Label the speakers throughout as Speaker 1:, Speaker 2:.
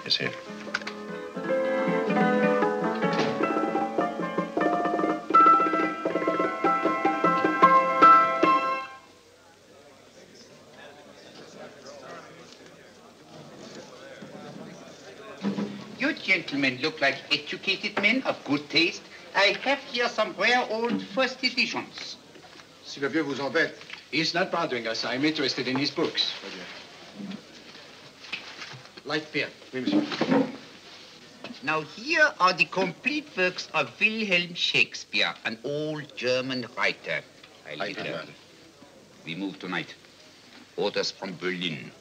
Speaker 1: Is here.
Speaker 2: You gentlemen look like educated men of good taste. I have here some rare old first editions.
Speaker 3: Si le vieux vous embête.
Speaker 4: He's not bothering us. I'm interested in his books.
Speaker 3: Light beer. Oui, monsieur.
Speaker 2: Now, here are the complete works of Wilhelm Shakespeare, an old German writer. We move tonight. Orders from Berlin.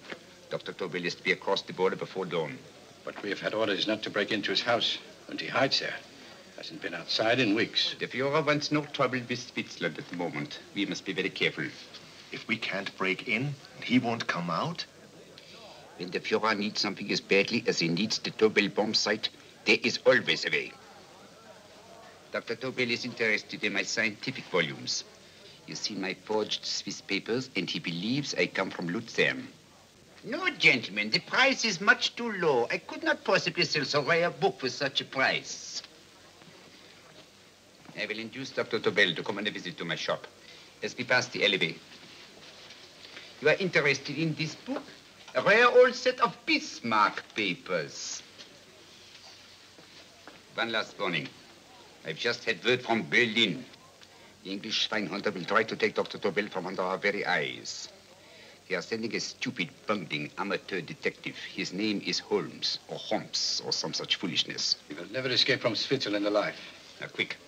Speaker 2: Dr. Tobel is to be across the border before dawn.
Speaker 4: But we have had orders not to break into his house, and he hides there. Hasn't been outside in weeks.
Speaker 2: The Führer wants no trouble with Switzerland at the moment. We must be very careful.
Speaker 1: If we can't break in, he won't come out?
Speaker 2: When the Führer needs something as badly as he needs the Tobel bomb site, there is always a way. Dr. Tobel is interested in my scientific volumes. He's seen my forged Swiss papers, and he believes I come from Lucerne. No, gentlemen, the price is much too low. I could not possibly sell so rare a book for such a price. I will induce Dr. Tobel to come on a visit to my shop as we pass the alleyway. You are interested in this book? A rare old set of Bismarck papers. One last warning. I've just had word from Berlin. The English Schweinhunter will try to take Dr. Tobel from under our very eyes. They are sending a stupid, bungling amateur detective. His name is Holmes, or some such foolishness.
Speaker 4: He will never escape from Switzerland alive.
Speaker 2: Now, quick.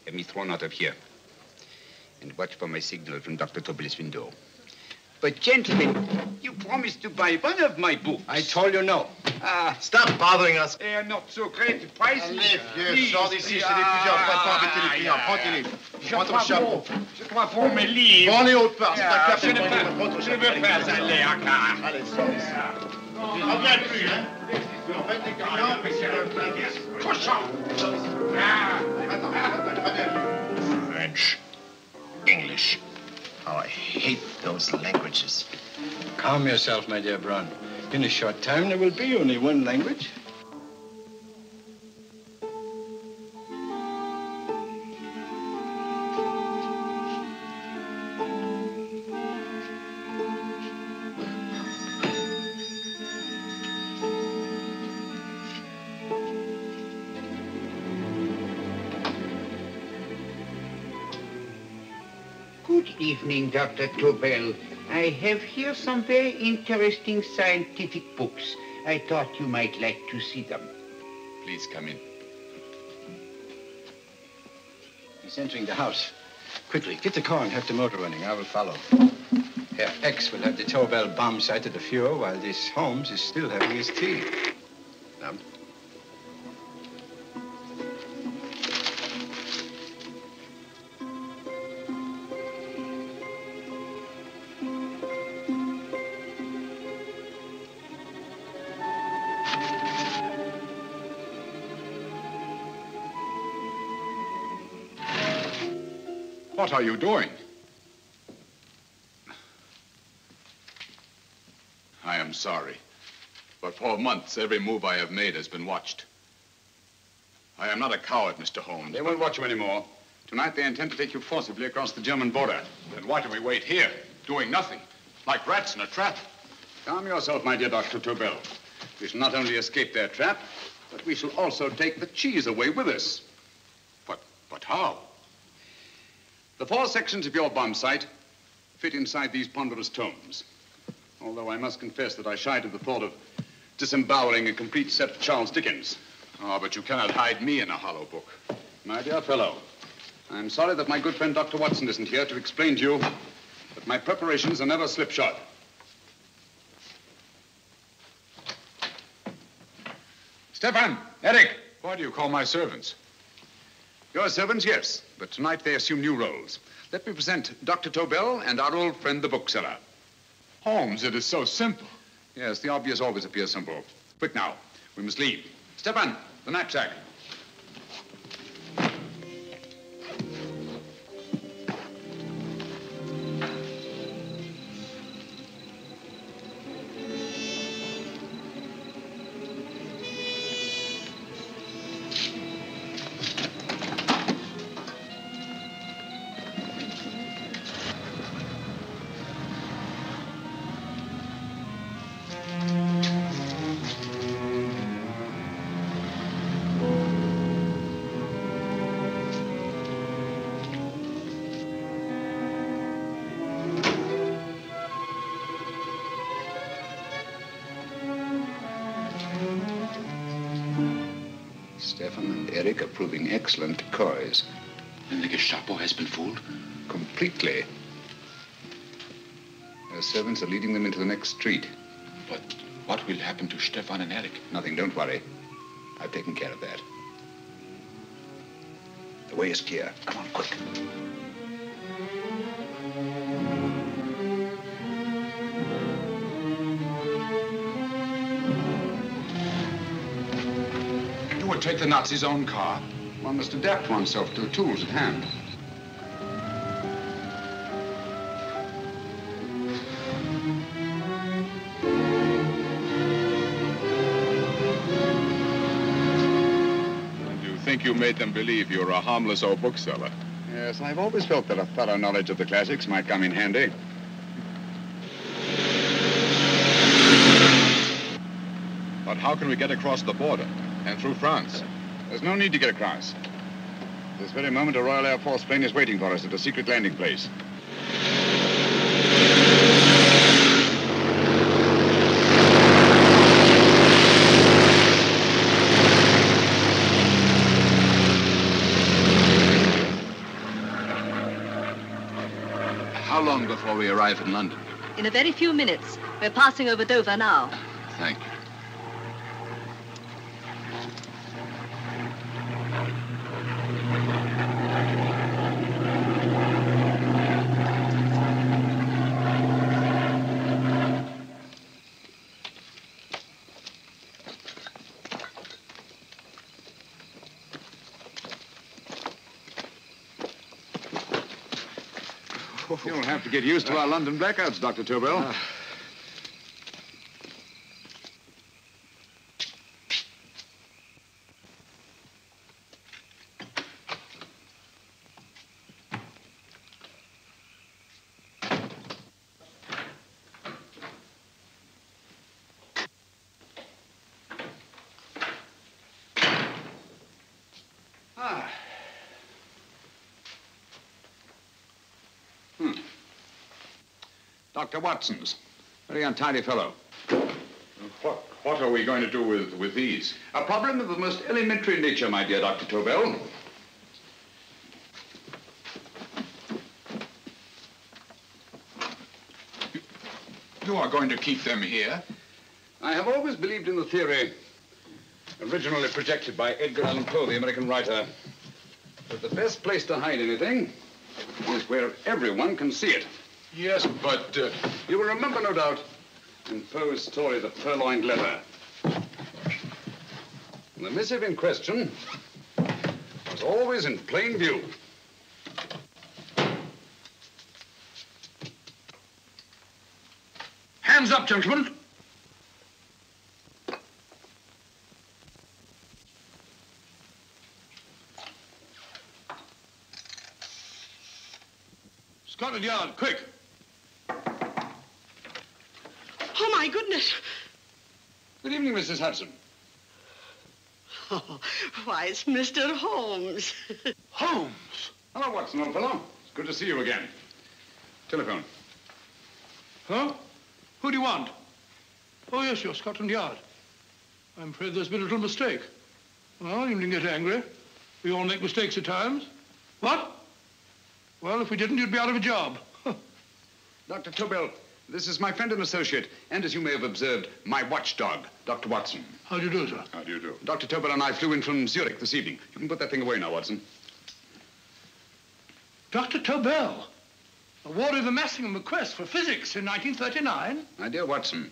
Speaker 2: Have me thrown out of here. And watch for my signal from Dr. Tobel's window. But, gentlemen, you promised to buy one of my books.
Speaker 4: I told you no.
Speaker 3: Stop bothering us.
Speaker 2: They are not so great. The price
Speaker 3: Allez, vieux, sors d'ici, c'est l'étudiant. On va pas embêter les clients. Prends tes livres. Prends ton chapeau.
Speaker 2: Je crois pour mes livres.
Speaker 3: Prends les hautes parts. C'est un café.
Speaker 2: Je ne veux pas aller encore.
Speaker 3: Allez, sors d'ici. Reviens plus, hein. En fait, les clients, mais c'est un plein.
Speaker 2: Cochon.
Speaker 1: French, English. How I hate those languages.
Speaker 4: Calm yourself, my dear Braun. In a short time, there will be only one language.
Speaker 2: Good evening, Dr. Tobel. I have here some very interesting scientific books. I thought you might like to see them.
Speaker 5: Please come in.
Speaker 4: He's entering the house. Quickly, get the car and have the motor running. I will follow. Herr X will have the Tobel bomb site at the Fuhrer while this Holmes is still having his tea. Now.
Speaker 5: What are you doing? I am sorry, but for months, every move I have made has been watched. I am not a coward, Mr. Holmes.
Speaker 6: They won't watch you anymore. Tonight, they intend to take you forcibly across the German border.
Speaker 5: Then why do we wait here, doing nothing, like rats in a trap?
Speaker 6: Calm yourself, my dear Dr. Tobel. We shall not only escape their trap, but we shall also take the cheese away with us.
Speaker 5: But how?
Speaker 6: The 4 sections of your bomb sight fit inside these ponderous tomes. Although I must confess that I shied at the thought of disemboweling a complete set of Charles Dickens.
Speaker 5: Oh, but you cannot hide me in a hollow book.
Speaker 6: My dear fellow, I'm sorry that my good friend Dr. Watson isn't here to explain to you that my preparations are never slipshod. Stefan, Eric.
Speaker 5: Why do you call my servants?
Speaker 6: Your servants, yes, but tonight they assume new roles. Let me present Dr. Tobel and our old friend, the bookseller.
Speaker 5: Holmes, it is so simple.
Speaker 6: Yes, the obvious always appears simple. Quick now, we must leave. Stefan, the knapsack. Stefan and Eric are proving excellent decoys.
Speaker 5: Then the Gestapo has been fooled?
Speaker 6: Completely. Their servants are leading them into the next street.
Speaker 5: But what will happen to Stefan and Eric?
Speaker 6: Nothing, don't worry. I've taken care of that. The way is clear. Come on, quick.
Speaker 5: You would take the Nazis' own car?
Speaker 6: One must adapt oneself to the tools at hand.
Speaker 5: And you think you made them believe you're a harmless old bookseller?
Speaker 6: Yes, I've always felt that a thorough knowledge of the classics might come in handy.
Speaker 5: But how can we get across the border and through France?
Speaker 6: There's no need to get across. At this very moment, a Royal Air Force plane is waiting for us at a secret landing place.
Speaker 5: How long before we arrive in London?
Speaker 7: In a very few minutes. We're passing over Dover now.
Speaker 5: Thank you.
Speaker 6: You'll have to get used to our London blackouts, Dr. Tobel. Dr. Watson's. Very untidy fellow.
Speaker 5: What are we going to do with these?
Speaker 6: A problem of the most elementary nature, my dear Dr. Tobel.
Speaker 5: You are going to keep them here?
Speaker 6: I have always believed in the theory, originally projected by Edgar Allan Poe, the American writer, that the best place to hide anything is where everyone can see it.
Speaker 5: Yes, but...
Speaker 6: You will remember, no doubt, in Poe's story, The Purloined Letter. The missive in question was always in plain view.
Speaker 8: Hands up, gentlemen. Scotland Yard, quick.
Speaker 9: Oh, my goodness.
Speaker 6: Good evening, Mrs. Hudson.
Speaker 9: Oh, why, it's Mr. Holmes.
Speaker 8: Holmes?
Speaker 6: Hello, Watson, old fellow. It's good to see you again. Telephone.
Speaker 8: Huh? Who do you want? Oh, yes, you're Scotland Yard. I'm afraid there's been a little mistake. Well, you needn't get angry. We all make mistakes at times. What? Well, if we didn't, you'd be out of a job.
Speaker 6: Dr. Tobel, this is my friend and associate, and as you may have observed, my watchdog, Dr. Watson.
Speaker 8: How do you do, sir?
Speaker 6: How do you do? Dr. Tobel and I flew in from Zurich this evening. You can put that thing away now, Watson.
Speaker 8: Dr. Tobel, awarded the Massingham Quest for physics in 1939.
Speaker 6: My dear Watson,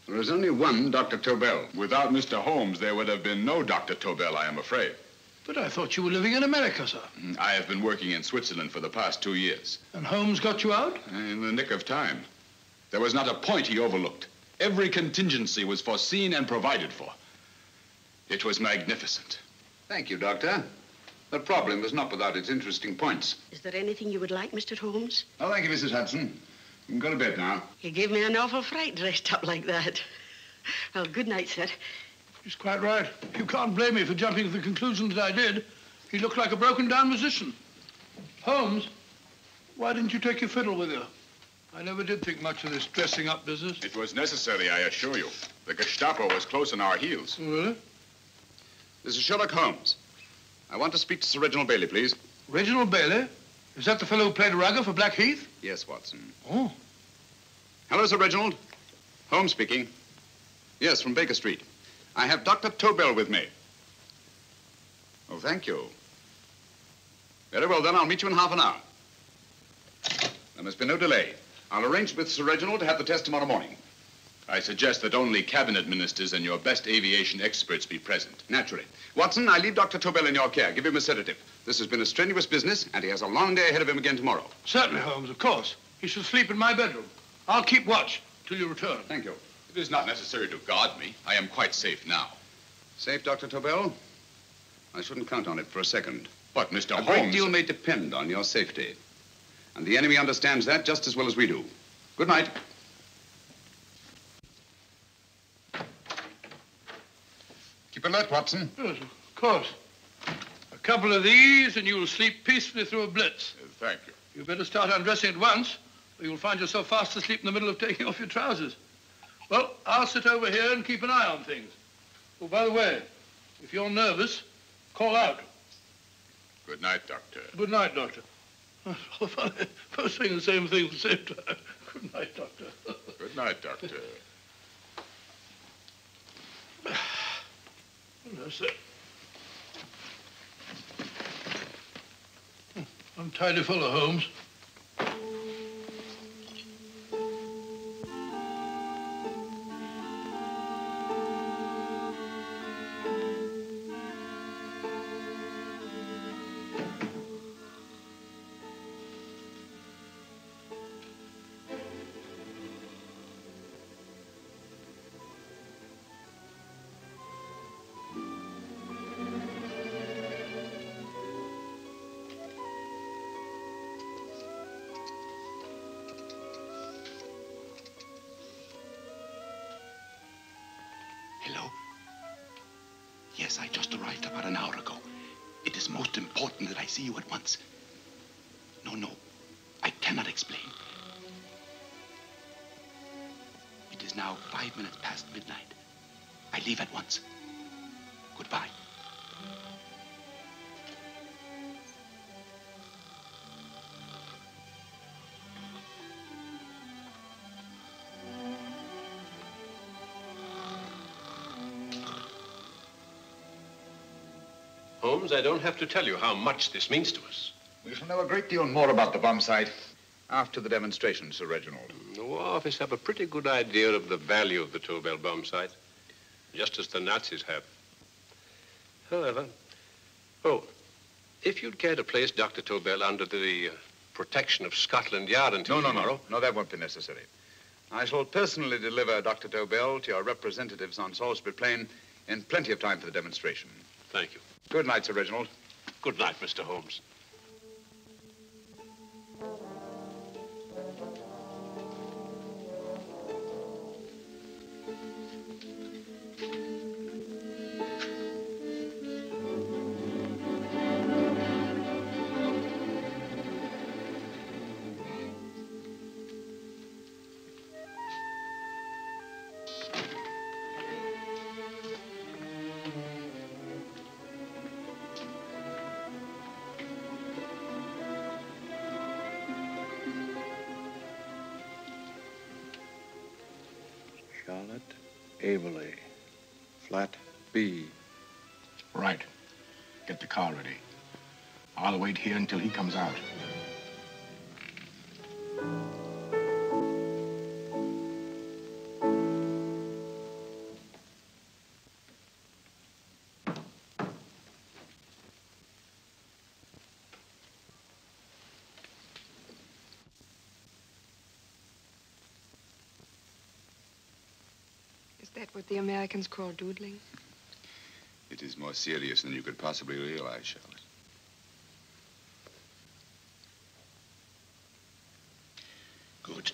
Speaker 6: there is only one Dr. Tobel.
Speaker 5: Without Mr. Holmes, there would have been no Dr. Tobel, I am afraid.
Speaker 8: But I thought you were living in America, sir.
Speaker 5: I have been working in Switzerland for the past 2 years.
Speaker 8: And Holmes got you out?
Speaker 5: In the nick of time. There was not a point he overlooked. Every contingency was foreseen and provided for. It was magnificent.
Speaker 6: Thank you, Doctor. The problem was not without its interesting points.
Speaker 9: Is there anything you would like, Mr. Holmes?
Speaker 6: Oh, thank you, Mrs. Hudson. You can go to bed now.
Speaker 9: You gave me an awful fright dressed up like that. Well, good night, sir.
Speaker 8: He's quite right. You can't blame me for jumping to the conclusion that I did. He looked like a broken-down musician. Holmes, why didn't you take your fiddle with you? I never did think much of this dressing-up business.
Speaker 5: It was necessary, I assure you. The Gestapo was close on our heels.
Speaker 8: Really?
Speaker 6: This is Sherlock Holmes. I want to speak to Sir Reginald Bailey, please.
Speaker 8: Reginald Bailey? Is that the fellow who played Rugger for Blackheath?
Speaker 6: Yes, Watson.
Speaker 8: Oh.
Speaker 6: Hello, Sir Reginald. Holmes speaking. Yes, from Baker Street. I have Dr. Tobel with me. Oh, thank you. Very well, then. I'll meet you in half an hour. There must be no delay. I'll arrange with Sir Reginald to have the test tomorrow morning.
Speaker 5: I suggest that only cabinet ministers and your best aviation experts be present.
Speaker 6: Naturally. Watson, I leave Dr. Tobel in your care. Give him a sedative. This has been a strenuous business, and he has a long day ahead of him again tomorrow.
Speaker 8: Certainly, Holmes, of course. He should sleep in my bedroom. I'll keep watch till you return.
Speaker 6: Thank you.
Speaker 5: It is not necessary to guard me. I am quite safe now.
Speaker 6: Safe, Dr. Tobel? I shouldn't count on it for a second.
Speaker 5: But, Mr.
Speaker 6: A
Speaker 5: Holmes...
Speaker 6: great deal may depend on your safety. And the enemy understands that just as well as we do. Good night. Keep alert, Watson.
Speaker 8: Yes, of course. A couple of these, and you'll sleep peacefully through a blitz.
Speaker 5: Thank you.
Speaker 8: You better start undressing at once, or you'll find yourself fast asleep in the middle of taking off your trousers. Well, I'll sit over here and keep an eye on things. Oh, by the way, if you're nervous, call out.
Speaker 5: Good night, Doctor.
Speaker 8: Good night, Doctor. Oh, funny. Both saying the same thing at the same time. Good night, Doctor.
Speaker 5: Good night, Doctor.
Speaker 8: That's it. Untidy fellow, Holmes.
Speaker 10: Hello? Yes, I just arrived about an hour ago. It is most important that I see you at once. No, I cannot explain. It is now 5 minutes past midnight. I leave at once. Goodbye.
Speaker 11: Holmes, I don't have to tell you how much this means to us.
Speaker 6: We shall know a great deal more about the bomb site after the demonstration, Sir Reginald.
Speaker 11: The War Office have a pretty good idea of the value of the Tobel bomb site, just as the Nazis have. However, if you'd care to place Dr. Tobel under the protection of Scotland Yard until tomorrow...
Speaker 6: No, that won't be necessary. I shall personally deliver Dr. Tobel to your representatives on Salisbury Plain in plenty of time for the demonstration.
Speaker 11: Thank you.
Speaker 6: Good night, Sir Reginald.
Speaker 11: Good night, Mr. Holmes.
Speaker 12: Charlotte Averley, flat B.
Speaker 10: Right. Get the car ready. I'll wait here until he comes out.
Speaker 13: Is that what the Americans call doodling?
Speaker 6: It is more serious than you could possibly realize, Charlotte.
Speaker 10: Good.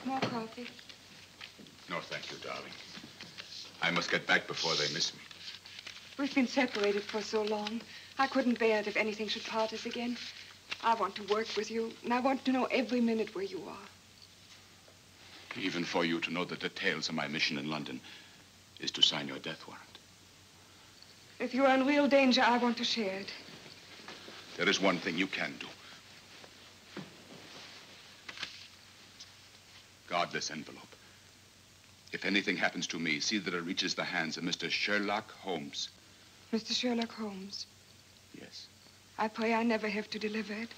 Speaker 13: More coffee?
Speaker 6: No, thank you, darling. I must get back before they miss me.
Speaker 13: We've been separated for so long. I couldn't bear it if anything should part us again. I want to work with you, and I want to know every minute where you are.
Speaker 10: Even for you to know the details of my mission in London is to sign your death warrant.
Speaker 13: If you're in real danger, I want to share it.
Speaker 10: There is one thing you can do. Guard this envelope. If anything happens to me, see that it reaches the hands of Mr. Sherlock Holmes.
Speaker 13: Mr. Sherlock Holmes?
Speaker 10: Yes.
Speaker 13: I pray I never have to deliver it.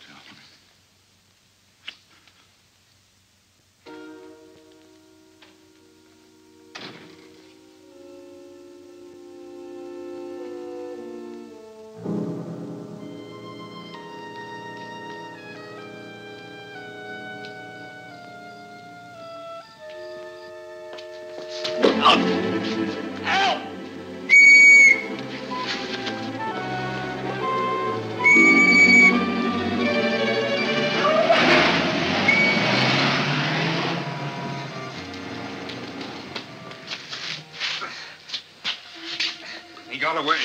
Speaker 6: He got away.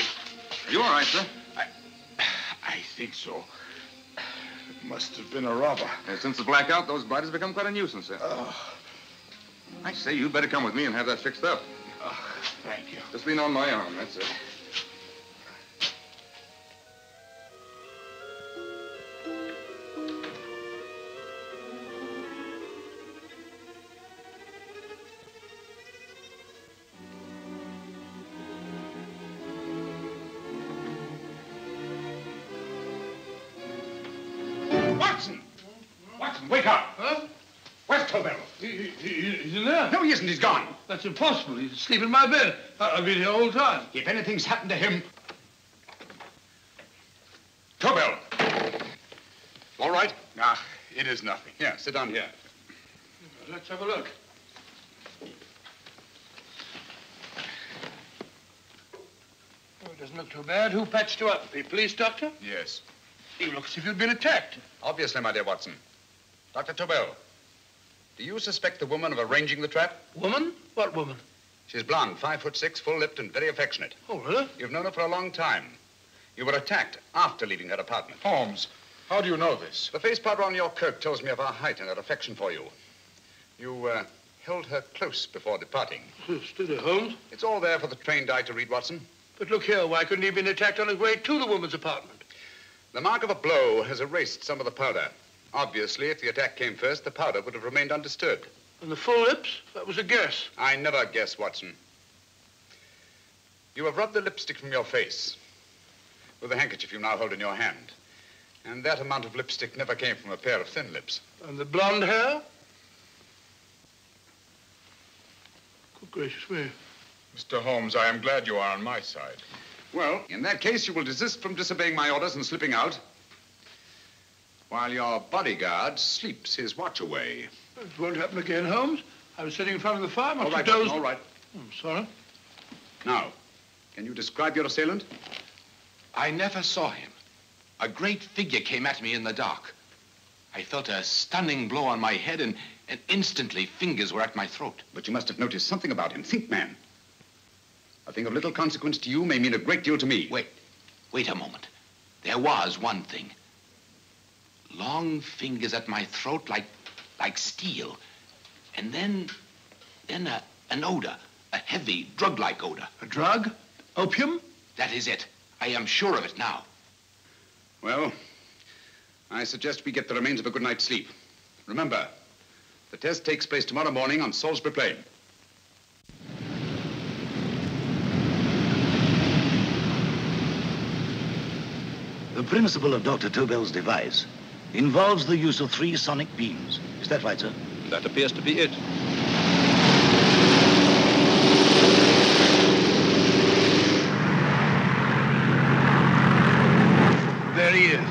Speaker 6: Are you all right, sir?
Speaker 10: I think so. It must have been a robber.
Speaker 6: Since the blackout, those blighters become quite a nuisance, sir. I say, you'd better come with me and have that fixed up.
Speaker 10: Thank you.
Speaker 6: Just lean on my arm, that's it. Watson! Watson, wake up!
Speaker 8: Huh?
Speaker 6: Where's Tobel?
Speaker 8: He's in there.
Speaker 6: No, he isn't. He's gone.
Speaker 8: That's impossible. He's asleep in my bed. I've been here all the time.
Speaker 6: If anything's happened to him... Tobel! All right? Ah, it is nothing. Yeah, sit down here.
Speaker 8: Let's have a look. Oh, it doesn't look too bad. Who patched you up? The police doctor?
Speaker 6: Yes.
Speaker 8: You look as if you'd been attacked.
Speaker 6: Obviously, my dear Watson. Dr. Tobel, do you suspect the woman of arranging the trap?
Speaker 8: Woman? What woman?
Speaker 6: She's blonde, 5'6", full-lipped, and very affectionate.
Speaker 8: Oh, really?
Speaker 6: You've known her for a long time. You were attacked after leaving her apartment.
Speaker 10: Holmes,
Speaker 5: How do you know this?
Speaker 6: The face powder on your coat tells me of her height and her affection for you. You held her close before departing.
Speaker 8: Steady, Holmes.
Speaker 6: It's all there for the trained eye to read, Watson.
Speaker 8: But look here, why couldn't he have been attacked on his way to the woman's apartment?
Speaker 6: The mark of a blow has erased some of the powder. Obviously, if the attack came first, the powder would have remained undisturbed.
Speaker 8: And the full lips? That was a guess.
Speaker 6: I never guess, Watson. You have rubbed the lipstick from your face with the handkerchief you now hold in your hand. And that amount of lipstick never came from a pair of thin lips.
Speaker 8: And the blonde hair? Good gracious me.
Speaker 5: Mr. Holmes, I am glad you are on my side.
Speaker 6: Well, in that case, you will desist from disobeying my orders and slipping out while your bodyguard sleeps his watch away.
Speaker 8: It won't happen again, Holmes. I was sitting in front of the fire.
Speaker 6: All right, Watson, all right.
Speaker 8: I'm sorry.
Speaker 6: Now, can you describe your assailant?
Speaker 10: I never saw him. A great figure came at me in the dark. I felt a stunning blow on my head, and instantly fingers were at my throat.
Speaker 6: But you must have noticed something about him. Think, man. A thing of little consequence to you may mean a great deal to me.
Speaker 10: Wait a moment. There was one thing. Long fingers at my throat like steel. And then an odor, a heavy, drug-like odor.
Speaker 8: A drug? Opium?
Speaker 10: That is it. I am sure of it now.
Speaker 6: Well, I suggest we get the remains of a good night's sleep. Remember, the test takes place tomorrow morning on Salisbury Plain.
Speaker 14: The principle of Dr. Tobel's device involves the use of 3 sonic beams. Is that right, sir?
Speaker 11: That appears to be it.
Speaker 8: There he is.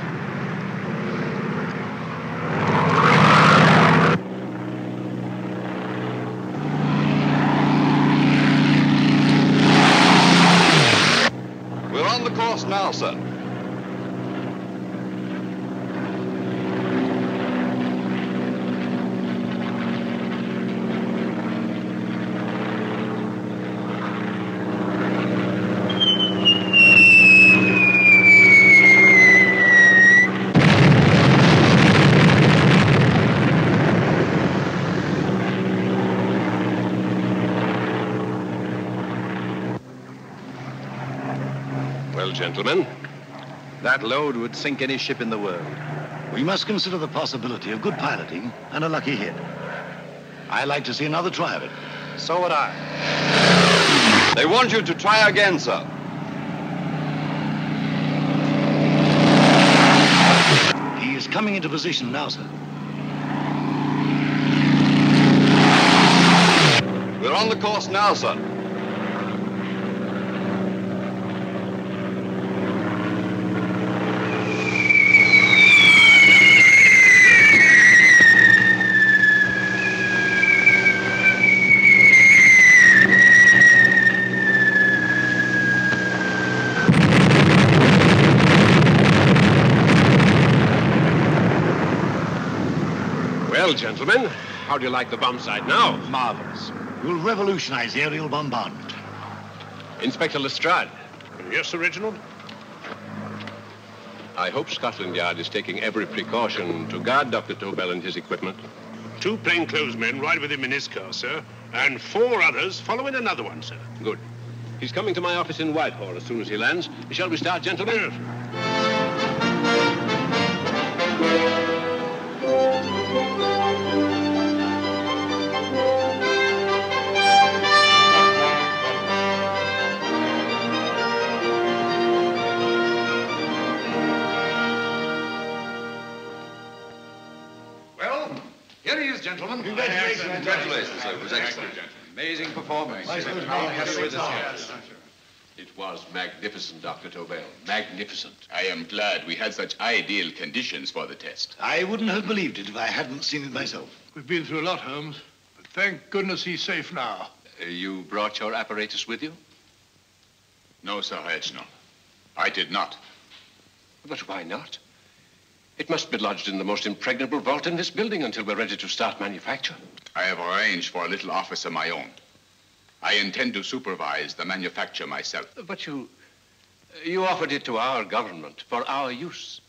Speaker 15: We're on the course now, sir.
Speaker 11: Gentlemen, that load would sink any ship in the world.
Speaker 14: We must consider the possibility of good piloting and a lucky hit. I'd like to see another try of it.
Speaker 11: So would I.
Speaker 15: They want you to try again, sir.
Speaker 14: He is coming into position now, sir.
Speaker 15: We're on the course now, sir.
Speaker 11: Well, gentlemen, how do you like the bomb sight now?
Speaker 14: Marvelous. We'll revolutionize aerial bombardment.
Speaker 11: Inspector Lestrade.
Speaker 8: Yes, Sir Reginald?
Speaker 11: I hope Scotland Yard is taking every precaution to guard Dr. Tobel and his equipment.
Speaker 8: 2 plainclothesmen ride with him in his car, sir, and 4 others follow in another one, sir.
Speaker 11: Good. He's coming to my office in Whitehall as soon as he lands. Shall we start, gentlemen?
Speaker 8: Yes.
Speaker 6: Here he is, gentlemen.
Speaker 15: Congratulations, sir. It was excellent.
Speaker 6: Amazing performance.
Speaker 10: It was magnificent, Dr. Tobel. Magnificent.
Speaker 16: I am glad we had such ideal conditions for the test.
Speaker 14: I wouldn't have believed it if I hadn't seen it myself.
Speaker 8: We've been through a lot, Holmes, but thank goodness he's safe now.
Speaker 10: You brought your apparatus with you?
Speaker 16: No, Sir Reginald. I did not.
Speaker 11: But why not? It must be lodged in the most impregnable vault in this building until we're ready to start manufacture.
Speaker 16: I have arranged for a little office of my own. I intend to supervise the manufacture myself.
Speaker 11: But you offered it to our government for our use.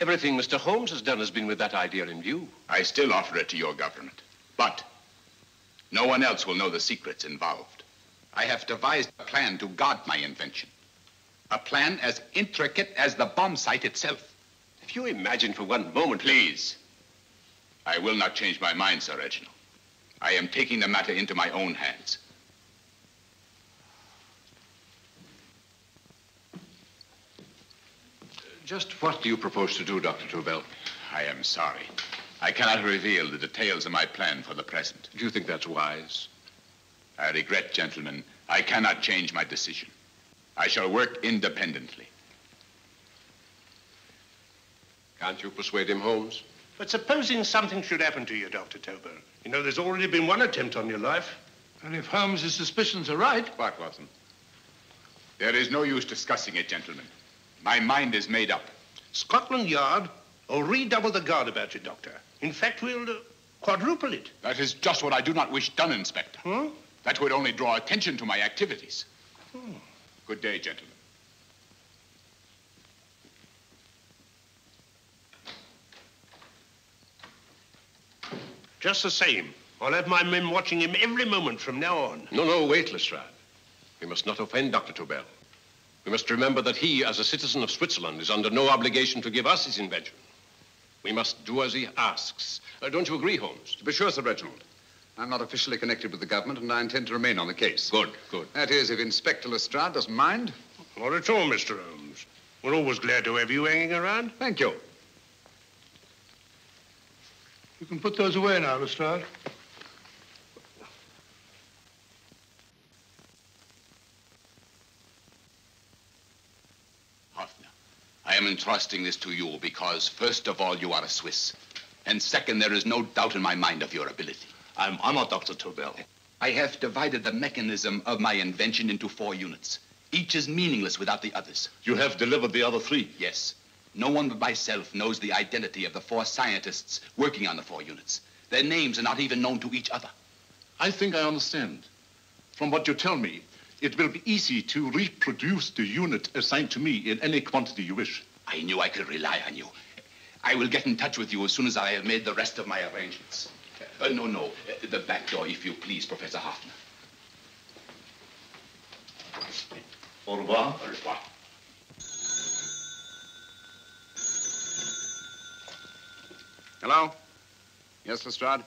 Speaker 11: Everything Mr. Holmes has done has been with that idea in view.
Speaker 16: I still offer it to your government. But no one else will know the secrets involved. I have devised a plan to guard my invention. A plan as intricate as the bomb site itself.
Speaker 11: If you imagine for one moment...
Speaker 16: Please. I will not change my mind, Sir Reginald. I am taking the matter into my own hands.
Speaker 11: Just what do you propose to do, Dr. Tobel?
Speaker 16: I am sorry. I cannot reveal the details of my plan for the present.
Speaker 11: Do you think that's wise?
Speaker 16: I regret, gentlemen, I cannot change my decision. I shall work independently.
Speaker 11: Can't you persuade him, Holmes?
Speaker 3: But supposing something should happen to you, Dr. Tobel. You know, there's already been one attempt on your life.
Speaker 8: And if Holmes' suspicions are right...
Speaker 16: What, Watson? There is no use discussing it, gentlemen. My mind is made up.
Speaker 3: Scotland Yard will redouble the guard about you, Doctor. In fact, we'll quadruple it.
Speaker 16: That is just what I do not wish done, Inspector.
Speaker 3: Huh?
Speaker 16: That would only draw attention to my activities. Good day, gentlemen.
Speaker 3: Just the same, I'll have my men watching him every moment from now on.
Speaker 11: No, wait, Lestrade. We must not offend Dr. Tobel. We must remember that he, as a citizen of Switzerland, is under no obligation to give us his invention. We must do as he asks. Don't you agree, Holmes?
Speaker 6: To be sure, Sir Reginald. I'm not officially connected with the government, and I intend to remain on the case.
Speaker 11: Good.
Speaker 6: That is, if Inspector Lestrade doesn't mind.
Speaker 3: Not at all, Mr. Holmes. We're always glad to have you hanging around.
Speaker 6: Thank you.
Speaker 8: You can put those away now, Lestrade.
Speaker 16: Hoffner, I am entrusting this to you because, first of all, you are a Swiss. And second, there is no doubt in my mind of your ability.
Speaker 10: I'm honored, Dr. Tobel.
Speaker 16: I have divided the mechanism of my invention into 4 units. Each is meaningless without the others.
Speaker 10: You have delivered the other 3?
Speaker 16: Yes. No one but myself knows the identity of the 4 scientists working on the 4 units. Their names are not even known to each other.
Speaker 10: I think I understand. From what you tell me, it will be easy to reproduce the unit assigned to me in any quantity you wish.
Speaker 16: I knew I could rely on you. I will get in touch with you as soon as I have made the rest of my arrangements. No. The back door, if you please, Professor Hoffner.
Speaker 10: Au revoir.
Speaker 16: Au revoir.
Speaker 6: Hello? Yes, Lestrade?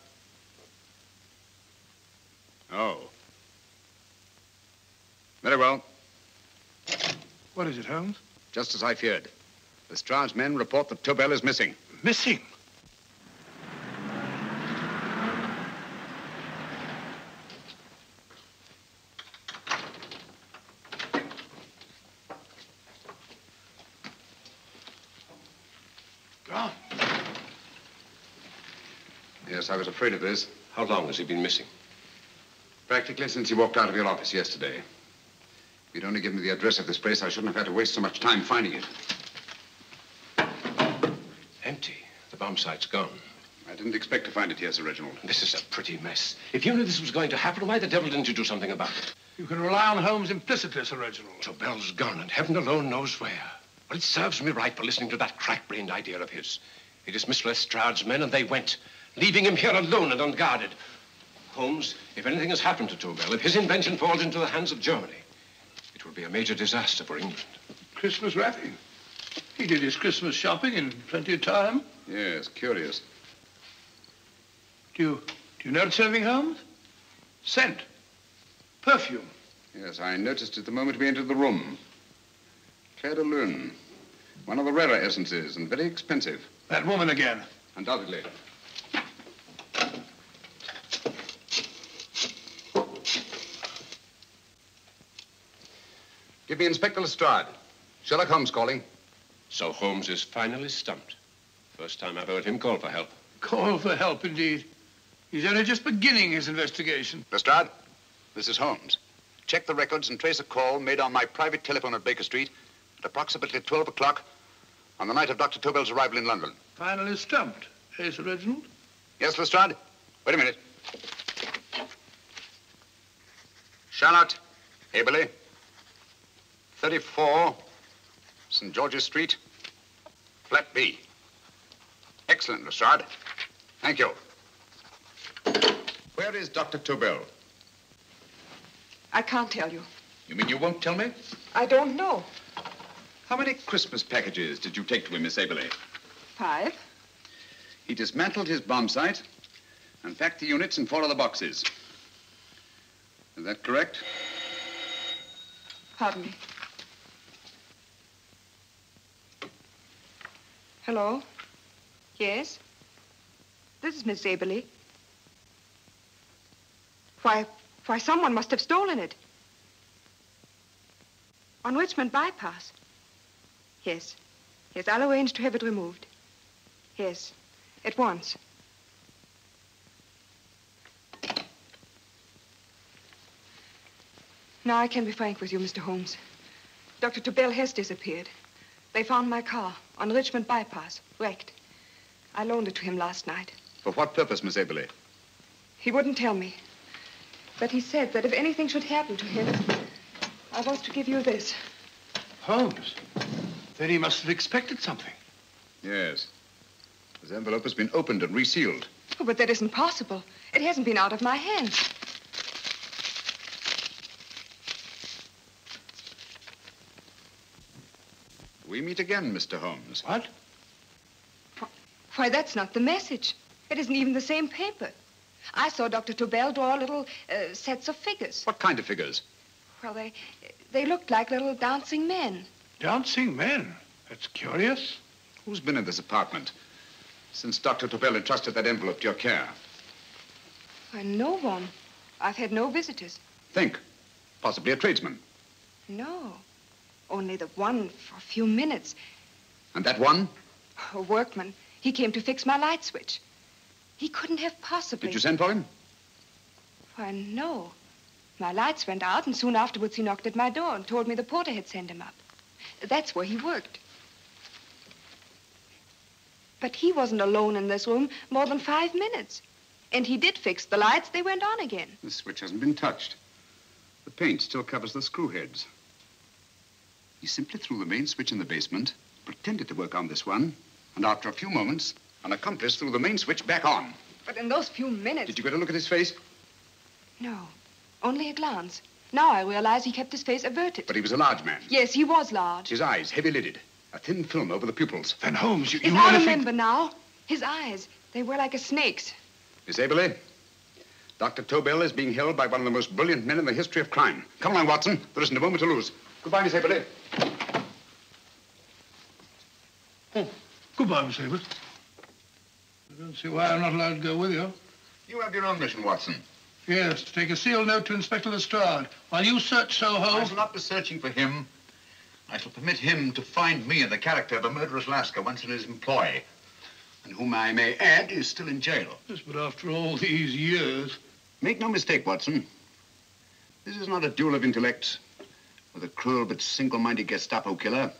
Speaker 6: Oh. Very well.
Speaker 8: What is it, Holmes?
Speaker 6: Just as I feared. Lestrade's men report that Tobel is missing.
Speaker 8: Missing? Gone.
Speaker 6: Yes, I was afraid of this.
Speaker 11: How long has he been missing?
Speaker 6: Practically since he walked out of your office yesterday. If you'd only given me the address of this place, I shouldn't have had to waste so much time finding it.
Speaker 11: Empty. The bomb site's gone.
Speaker 6: I didn't expect to find it here, Sir Reginald.
Speaker 11: This is a pretty mess. If you knew this was going to happen, why the devil didn't you do something about it?
Speaker 8: You can rely on Holmes implicitly, Sir Reginald.
Speaker 11: Tobel's gone, and heaven alone knows where. Well, it serves me right for listening to that crack-brained idea of his. He dismissed Lestrade's men, and they went, leaving him here alone and unguarded. Holmes, if anything has happened to Tobel, if his invention falls into the hands of Germany, it will be a major disaster for England.
Speaker 8: Christmas wrapping. He did his Christmas shopping in plenty of time.
Speaker 6: Yes, curious.
Speaker 8: Do you notice anything, Holmes? Scent. Perfume.
Speaker 6: Yes, I noticed it the moment we entered the room. Claire de Lune. One of the rarer essences, and very expensive.
Speaker 8: That woman again.
Speaker 6: Undoubtedly. Give me Inspector Lestrade. Sherlock Holmes calling.
Speaker 11: So Holmes is finally stumped. First time I've heard him call for help.
Speaker 8: Call for help, indeed. He's only just beginning his investigation.
Speaker 6: Lestrade, this is Holmes. Check the records and trace a call made on my private telephone at Baker Street at approximately 12 o'clock on the night of Dr. Tobel's arrival in London.
Speaker 8: Finally stumped, eh, Sir Reginald?
Speaker 6: Yes, Lestrade? Wait a minute. Charlotte, Aberley, 34, St. George's Street, flat B. Excellent, Lestrade. Thank you. Where is Dr. Tobel?
Speaker 13: I can't tell you.
Speaker 6: You mean you won't tell me?
Speaker 13: I don't know.
Speaker 6: How many Christmas packages did you take to him, Miss Aberley?
Speaker 13: 5.
Speaker 6: He dismantled his bomb site and packed the units in 4 other boxes. Is that correct?
Speaker 13: Pardon me. Hello? Yes? This is Miss Aberley. Why, someone must have stolen it. On Richmond Bypass. Yes. Yes, I'll arrange to have it removed. Yes, at once. Now I can be frank with you, Mr. Holmes. Dr. Tobel has disappeared. They found my car on Richmond Bypass, wrecked. I loaned it to him last night.
Speaker 6: For what purpose, Miss Aberley?
Speaker 13: He wouldn't tell me. But he said that if anything should happen to him, I was to give you this.
Speaker 8: Holmes? Then he must have expected something.
Speaker 6: Yes. This envelope has been opened and resealed.
Speaker 13: Oh, but that isn't possible. It hasn't been out of my hands.
Speaker 6: We meet again, Mr. Holmes.
Speaker 8: What?
Speaker 13: Why, that's not the message. It isn't even the same paper. I saw Dr. Tobel draw little sets of figures.
Speaker 6: What kind of figures?
Speaker 13: Well, they looked like little dancing men.
Speaker 8: Dancing men? That's curious.
Speaker 6: Who's been in this apartment since Dr. Tobel entrusted that envelope to your care?
Speaker 13: Why, no one. I've had no visitors.
Speaker 6: Think. Possibly a tradesman.
Speaker 13: No. Only the one for a few minutes.
Speaker 6: And that one?
Speaker 13: A workman. He came to fix my light switch. He couldn't have possibly...
Speaker 6: Did you send for him?
Speaker 13: Why, no. My lights went out, and soon afterwards he knocked at my door and told me the porter had sent him up. That's where he worked. But he wasn't alone in this room more than 5 minutes. And he did fix the lights. They went on again.
Speaker 6: The switch hasn't been touched. The paint still covers the screw heads. He simply threw the main switch in the basement, pretended to work on this one, and after a few moments, an accomplice threw the main switch back on.
Speaker 13: But in those few minutes...
Speaker 6: Did you get a look at his face?
Speaker 13: No, only a glance. Now I realize he kept his face averted.
Speaker 6: But he was a large man.
Speaker 13: Yes, he was large.
Speaker 6: His eyes heavy-lidded, a thin film over the pupils.
Speaker 8: Then Holmes, you
Speaker 13: If
Speaker 8: really
Speaker 13: I
Speaker 8: think...
Speaker 13: remember now, his eyes, they were like a snake's.
Speaker 6: Miss Aberley, Dr. Tobel is being held by one of the most brilliant men in the history of crime. Come along, Watson. There isn't a moment to lose. Goodbye, Miss Aberley.
Speaker 8: Oh, goodbye, Miss Aberley. I don't see why I'm not allowed to go with you.
Speaker 6: You have your own mission, Watson.
Speaker 8: Yes, to take a sealed note to Inspector Lestrade. While you search Soho...
Speaker 1: I shall not be searching for him. I shall permit him to find me in the character of a murderous Lascar once in his employ, and whom I may add is still in jail.
Speaker 8: Yes, but after all these years...
Speaker 6: Make no mistake, Watson. This is not a duel of intellects with a cruel but single-minded Gestapo killer.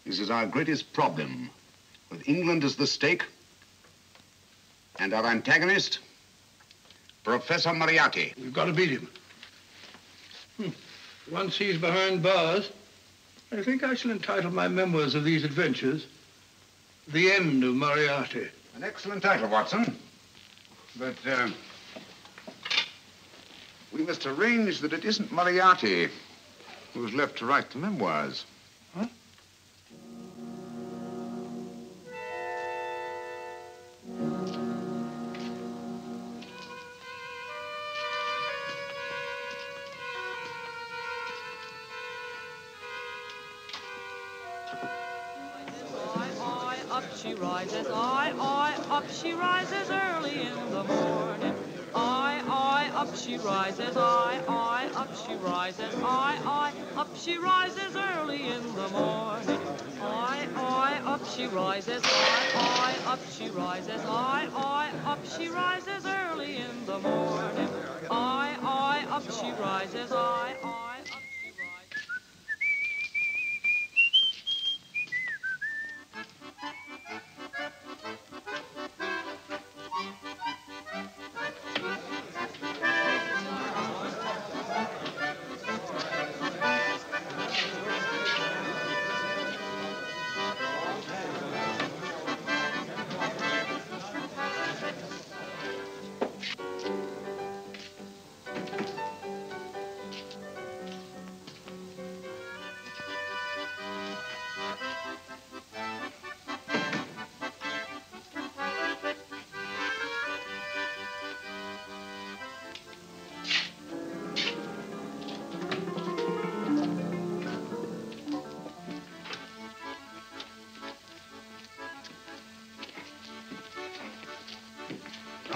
Speaker 6: This is our greatest problem, with England as the stake, and our antagonist, Professor Moriarty.
Speaker 8: We've got to beat him. Once he's behind bars, I think I shall entitle my memoirs of these adventures, The End of Moriarty.
Speaker 6: An excellent title, Watson. But, we must arrange that it isn't Moriarty who's left to write the memoirs.
Speaker 8: Huh?
Speaker 17: Up she rises, up she rises early in the morning. Up she rises, up she rises, up she rises early in the morning. Up she rises, up she rises, up she rises early in the morning. Up she rises, up she rises.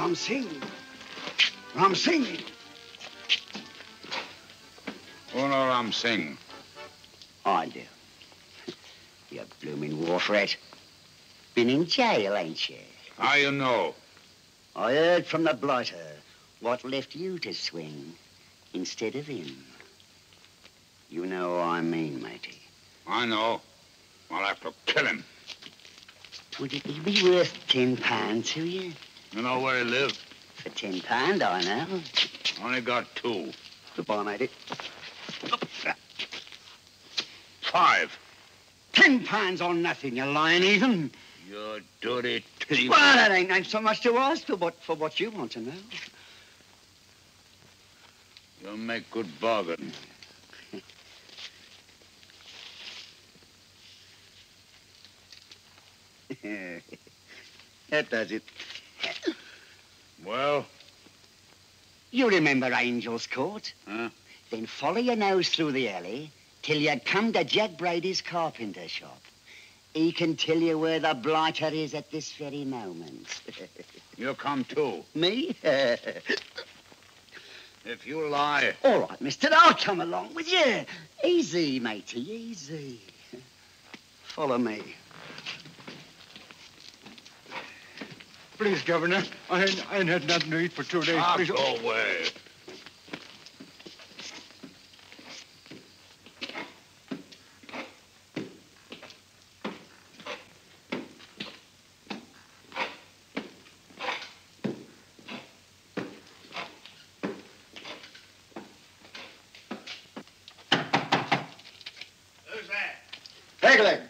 Speaker 18: Ram Singh. Ram Singh.
Speaker 16: Uno Ram Singh.
Speaker 18: I do. You blooming wharf rat. Been in jail, ain't you?
Speaker 16: How you know?
Speaker 18: I heard from the blighter what left you to swing instead of him. You know what I mean, matey.
Speaker 16: I know. I'll have to kill him.
Speaker 18: Would it be worth £10 to you?
Speaker 16: You know where he lives?
Speaker 18: For £10, I know.
Speaker 16: Only got 2.
Speaker 18: Goodbye, matey.
Speaker 16: 5.
Speaker 18: £10 on nothing, you lying heathen.
Speaker 16: You dirty thief.
Speaker 18: Well, that ain't so much to ask for what you want to know.
Speaker 16: You make good bargain.
Speaker 18: That does it.
Speaker 16: Well?
Speaker 18: You remember Angel's Court?
Speaker 16: Huh?
Speaker 18: Then follow your nose through the alley till you come to Jack Brady's carpenter shop. He can tell you where the blighter is at this very moment.
Speaker 16: You come too.
Speaker 18: Me?
Speaker 16: If you lie.
Speaker 18: All right, mister, I'll come along with you. Easy, matey, easy. Follow me.
Speaker 3: Please, Governor, I ain't had nothing to eat for 2 days. Please.
Speaker 16: Go away.
Speaker 3: Who's that?
Speaker 18: Pegleg.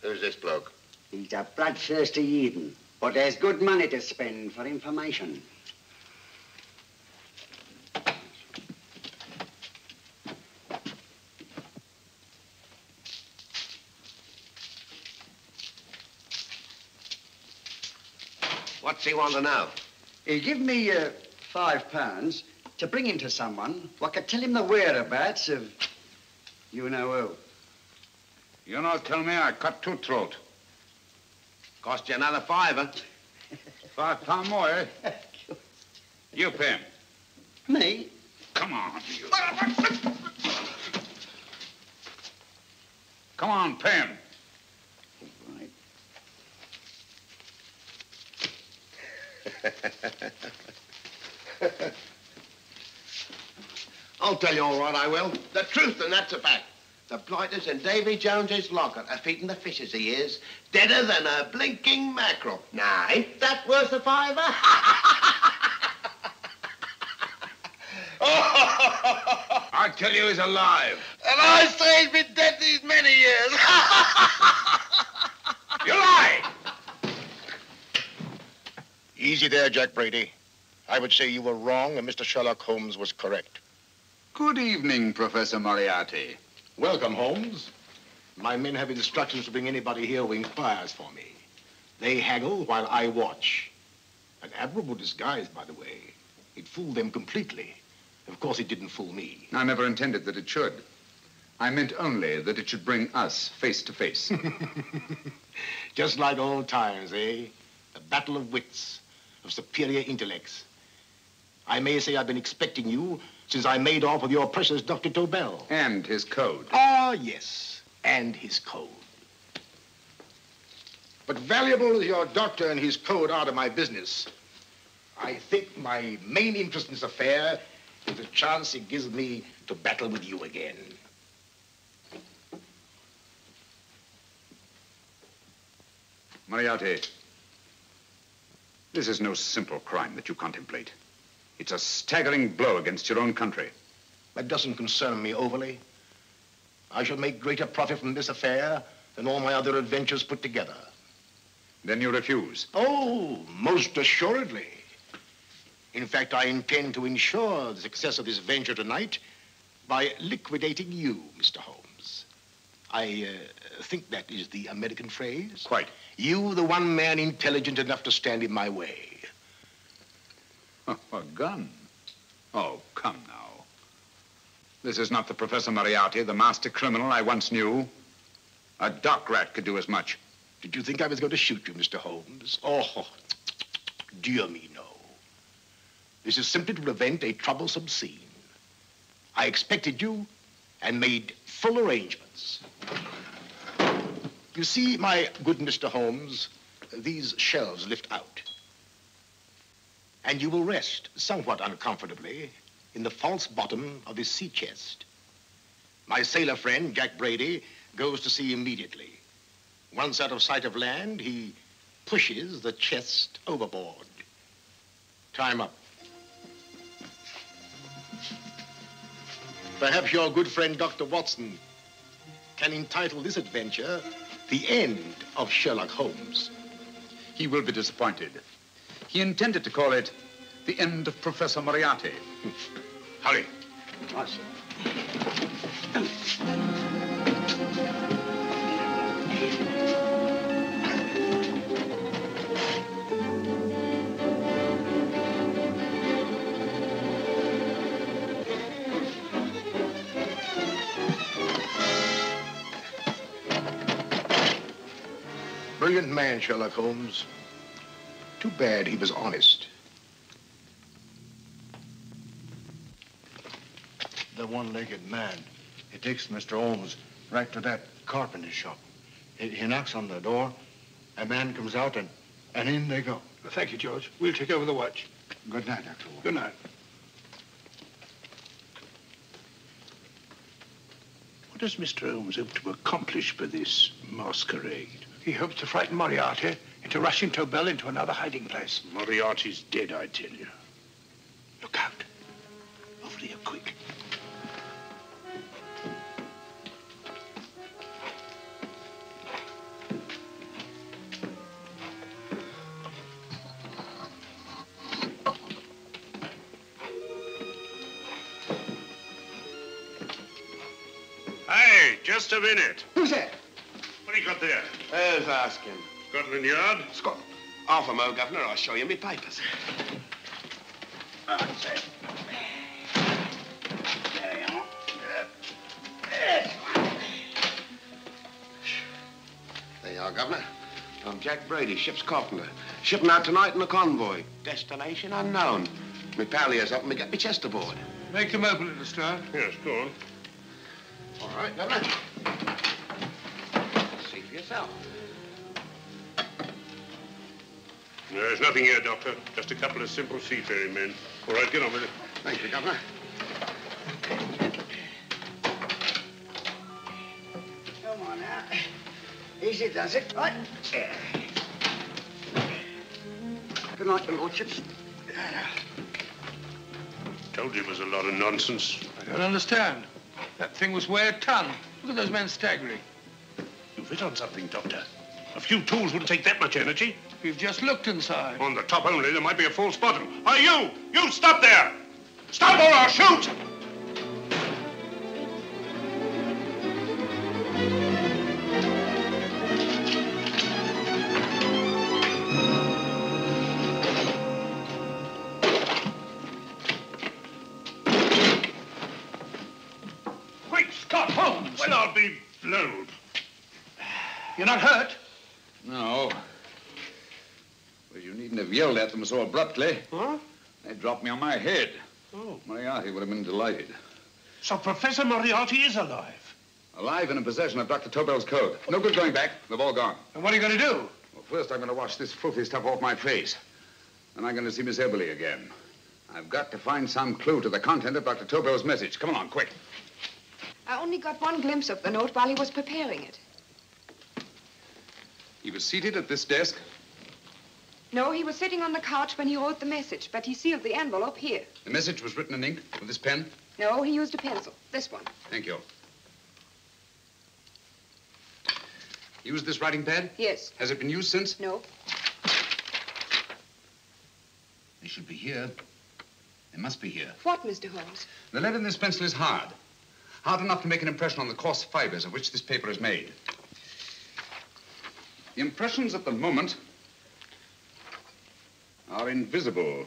Speaker 15: Who's this bloke?
Speaker 18: He's a bloodthirsty heathen, but there's good money to spend for information.
Speaker 15: What's he want to know?
Speaker 18: He give me £5 to bring him to someone what could tell him the whereabouts of you know who.
Speaker 16: You not tell me I cut 2 throat.
Speaker 15: Cost you another £5.
Speaker 16: £5 more, eh? You pay him.
Speaker 18: Me?
Speaker 16: Come on, you. Come on, pay him.
Speaker 15: I'll tell you all right, I will. The truth, and that's a fact. The blighters in Davy Jones's locker are feeding the fishes, he is. Deader than a blinking mackerel. Now, ain't that worth a £5?
Speaker 16: I tell you he's alive.
Speaker 15: And I say he's been dead these many years.
Speaker 16: You lie!
Speaker 19: Easy there, Jack Brady. I would say you were wrong and Mr. Sherlock Holmes was correct.
Speaker 16: Good evening, Professor Moriarty.
Speaker 19: Welcome, Holmes. My men have instructions to bring anybody here who inquires for me. They haggle while I watch. An admirable disguise, by the way. It fooled them completely. Of course, it didn't fool me.
Speaker 16: I never intended that it should. I meant only that it should bring us face to face.
Speaker 19: Just like old times, eh? A battle of wits, of superior intellects. I may say I've been expecting you since I made off with your precious Dr. Tobel.
Speaker 16: And his code.
Speaker 19: Ah, yes, and his code. But valuable as your doctor and his code are to my business, I think my main interest in this affair is the chance it gives me to battle with you again.
Speaker 16: Moriarty, this is no simple crime that you contemplate. It's a staggering blow against your own country.
Speaker 19: That doesn't concern me overly. I shall make greater profit from this affair than all my other adventures put together.
Speaker 16: Then you refuse?
Speaker 19: Oh, most assuredly. In fact, I intend to ensure the success of this venture tonight by liquidating you, Mr. Holmes. I think that is the American phrase.
Speaker 16: Quite.
Speaker 19: You, the one man intelligent enough to stand in my way.
Speaker 16: Oh, a gun? Oh, come now. This is not the Professor Moriarty, the master criminal I once knew. A dock rat could do as much.
Speaker 19: Did you think I was going to shoot you, Mr. Holmes? Oh, dear me, no. This is simply to prevent a troublesome scene. I expected you and made full arrangements. You see, my good Mr. Holmes, these shelves lift out. And you will rest somewhat uncomfortably in the false bottom of his sea chest. My sailor friend, Jack Brady, goes to sea immediately. Once out of sight of land, he pushes the chest overboard. Time up. Perhaps your good friend, Dr. Watson, can entitle this adventure The End of Sherlock Holmes.
Speaker 16: He will be disappointed. He intended to call it The End of Professor Moriarty.
Speaker 19: Hurry. Brilliant man, Sherlock Holmes. Too bad he was honest.
Speaker 12: The one-legged man. He takes Mr. Holmes right to that carpenter shop. He knocks on the door. A man comes out, and in they go.
Speaker 8: Well, thank you, George. We'll take over the watch.
Speaker 12: Good night, Dr. Holmes.
Speaker 8: Good night.
Speaker 20: What does Mr. Holmes hope to accomplish by this masquerade?
Speaker 8: He hopes to frighten Moriarty into rushing Tobel into another hiding place.
Speaker 20: Moriarty's dead, I tell you. Look out. Over here, quick.
Speaker 11: Hey, just a minute.
Speaker 15: Who's that?
Speaker 11: What do you got there?
Speaker 15: Who's asking?
Speaker 11: Scotland Yard?
Speaker 15: Half a mo, Governor. I'll show you me papers.
Speaker 11: That's it.
Speaker 15: There you are. There you are, Governor. I'm Jack Brady, ship's carpenter. Shipping out tonight in a convoy. Destination unknown. My pal here's helping me get my chest aboard.
Speaker 8: Make them open it, Lestrade.
Speaker 11: Yes, go on.
Speaker 15: All right, Governor. See for yourself.
Speaker 11: No, there's nothing here, Doctor. Just a couple of simple seafaring men. All right, get on with it.
Speaker 15: Thank you, Governor.
Speaker 18: Come on now. Easy does it, right? Good night, your lordships.
Speaker 11: Told you it was a lot of nonsense.
Speaker 8: I don't understand. That thing was way a ton. Look at those men staggering.
Speaker 11: You've hit on something, Doctor. A few tools wouldn't take that much energy.
Speaker 8: We've just looked inside.
Speaker 11: On the top only, there might be a false bottom. Hey, you! You stop there! Stop or I'll shoot!
Speaker 8: Great Scott, Holmes!
Speaker 11: Well, I'll be blowed.
Speaker 8: You're not hurt?
Speaker 16: No. Well, you needn't have yelled at them so abruptly.
Speaker 11: Huh?
Speaker 16: They dropped me on my head.
Speaker 11: Oh.
Speaker 16: Moriarty would have been delighted.
Speaker 11: So Professor Moriarty is alive?
Speaker 16: Alive and in possession of Dr. Tobel's code. No good going back. They've all gone.
Speaker 8: And what are you going to do?
Speaker 16: Well, first I'm going to wash this filthy stuff off my face. Then I'm going to see Miss Eberly again. I've got to find some clue to the content of Dr. Tobel's message. Come along, quick.
Speaker 13: I only got one glimpse of the note while he was preparing it.
Speaker 16: He was seated at this desk.
Speaker 13: No, he was sitting on the couch when he wrote the message, but he sealed the envelope here.
Speaker 16: The message was written in ink with this pen.
Speaker 13: No, he used a pencil. This one.
Speaker 16: Thank you. Used this writing pad?
Speaker 13: Yes.
Speaker 16: Has it been used since?
Speaker 13: No.
Speaker 16: They should be here. They must be here.
Speaker 13: What, Mr. Holmes?
Speaker 16: The lead in this pencil is hard. Hard enough to make an impression on the coarse fibers of which this paper is made. The impressions at the moment are invisible.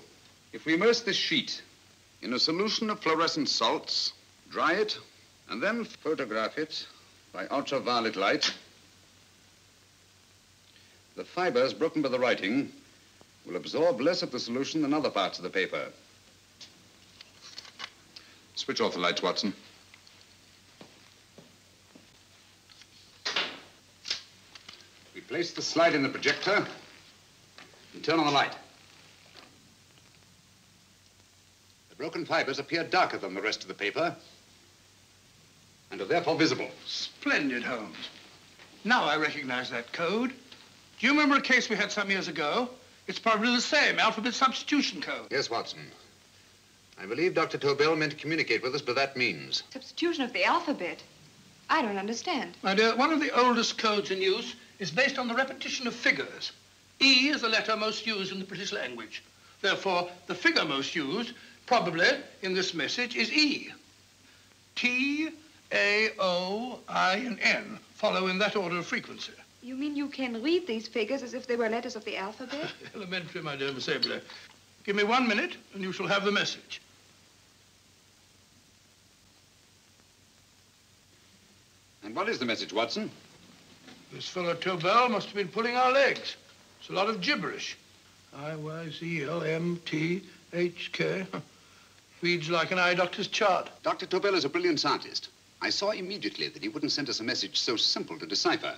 Speaker 16: If we immerse this sheet in a solution of fluorescent salts, dry it, and then photograph it by ultraviolet light,
Speaker 6: The fibers broken by the writing will absorb less of the solution than other parts of the paper.
Speaker 5: Switch off the lights, Watson.
Speaker 6: We place the slide in the projector and turn on the light. The broken fibers appear darker than the rest of the paper and are therefore visible.
Speaker 8: Splendid, Holmes. Now I recognize that code. Do you remember a case we had some years ago? It's probably the same, alphabet substitution code.
Speaker 6: Yes, Watson. I believe Dr. Tobel meant to communicate with us by that means.
Speaker 13: Substitution of the alphabet? I don't understand.
Speaker 8: My dear, one of the oldest codes in use is based on the repetition of figures. E is the letter most used in the British language. Therefore, the figure most used, probably in this message, is E. T, A, O, I, and N follow in that order of frequency.
Speaker 13: You mean you can read these figures as if they were letters of the alphabet?
Speaker 8: Elementary, my dear Miss Abler. Give me 1 minute, and you shall have the message.
Speaker 6: And what is the message, Watson?
Speaker 8: This fellow Tobel must have been pulling our legs. It's a lot of gibberish. I-Y-Z-L-M-T-H-K. Reads like an eye doctor's chart.
Speaker 6: Dr. Tobel is a brilliant scientist. I saw immediately that he wouldn't send us a message so simple to decipher.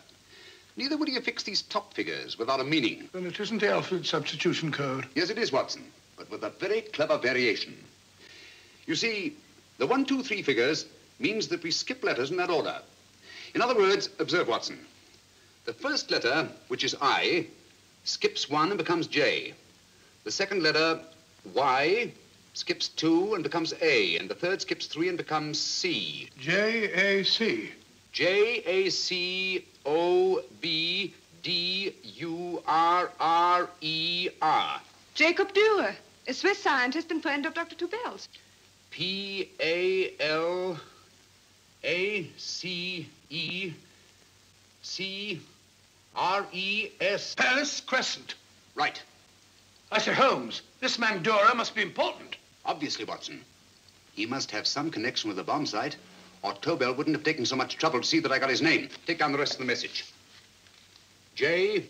Speaker 6: Neither would he affix these top figures without a meaning.
Speaker 8: Then it isn't the alphabet substitution code.
Speaker 6: Yes, it is, Watson, but with a very clever variation. You see, the 1, 2, 3 figures means that we skip letters in that order. In other words, observe, Watson. The first letter, which is I, skips 1 and becomes J. The second letter, Y, skips 2 and becomes A. And the third skips 3 and becomes C.
Speaker 8: J-A-C.
Speaker 6: J-A-C-O-B-D-U-R-R-E-R.
Speaker 13: Jacob Dürer, a Swiss scientist and friend of Dr. Tobel's.
Speaker 6: P-A-L-A-C-E-C-R-E-S.
Speaker 8: Palace Crescent.
Speaker 6: Right.
Speaker 8: I say, Holmes, this man Dürer must be important.
Speaker 6: Obviously, Watson. He must have some connection with the bomb site, or Tobel wouldn't have taken so much trouble to see that I got his name. Take down the rest of the message. J-O-S-E-P-H,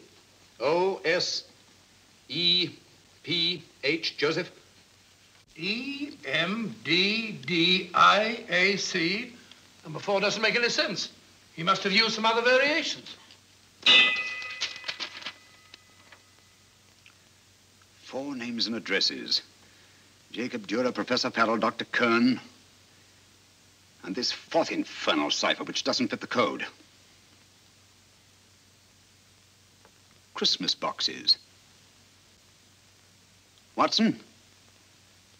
Speaker 6: Joseph.
Speaker 8: E-M-D-D-I-A-C. Number 4 doesn't make any sense. He must have used some other variations.
Speaker 6: 4 names and addresses. Jacob Dürer, Professor Farrell, Dr. Kern, and this 4th infernal cipher, which doesn't fit the code. Christmas boxes. Watson,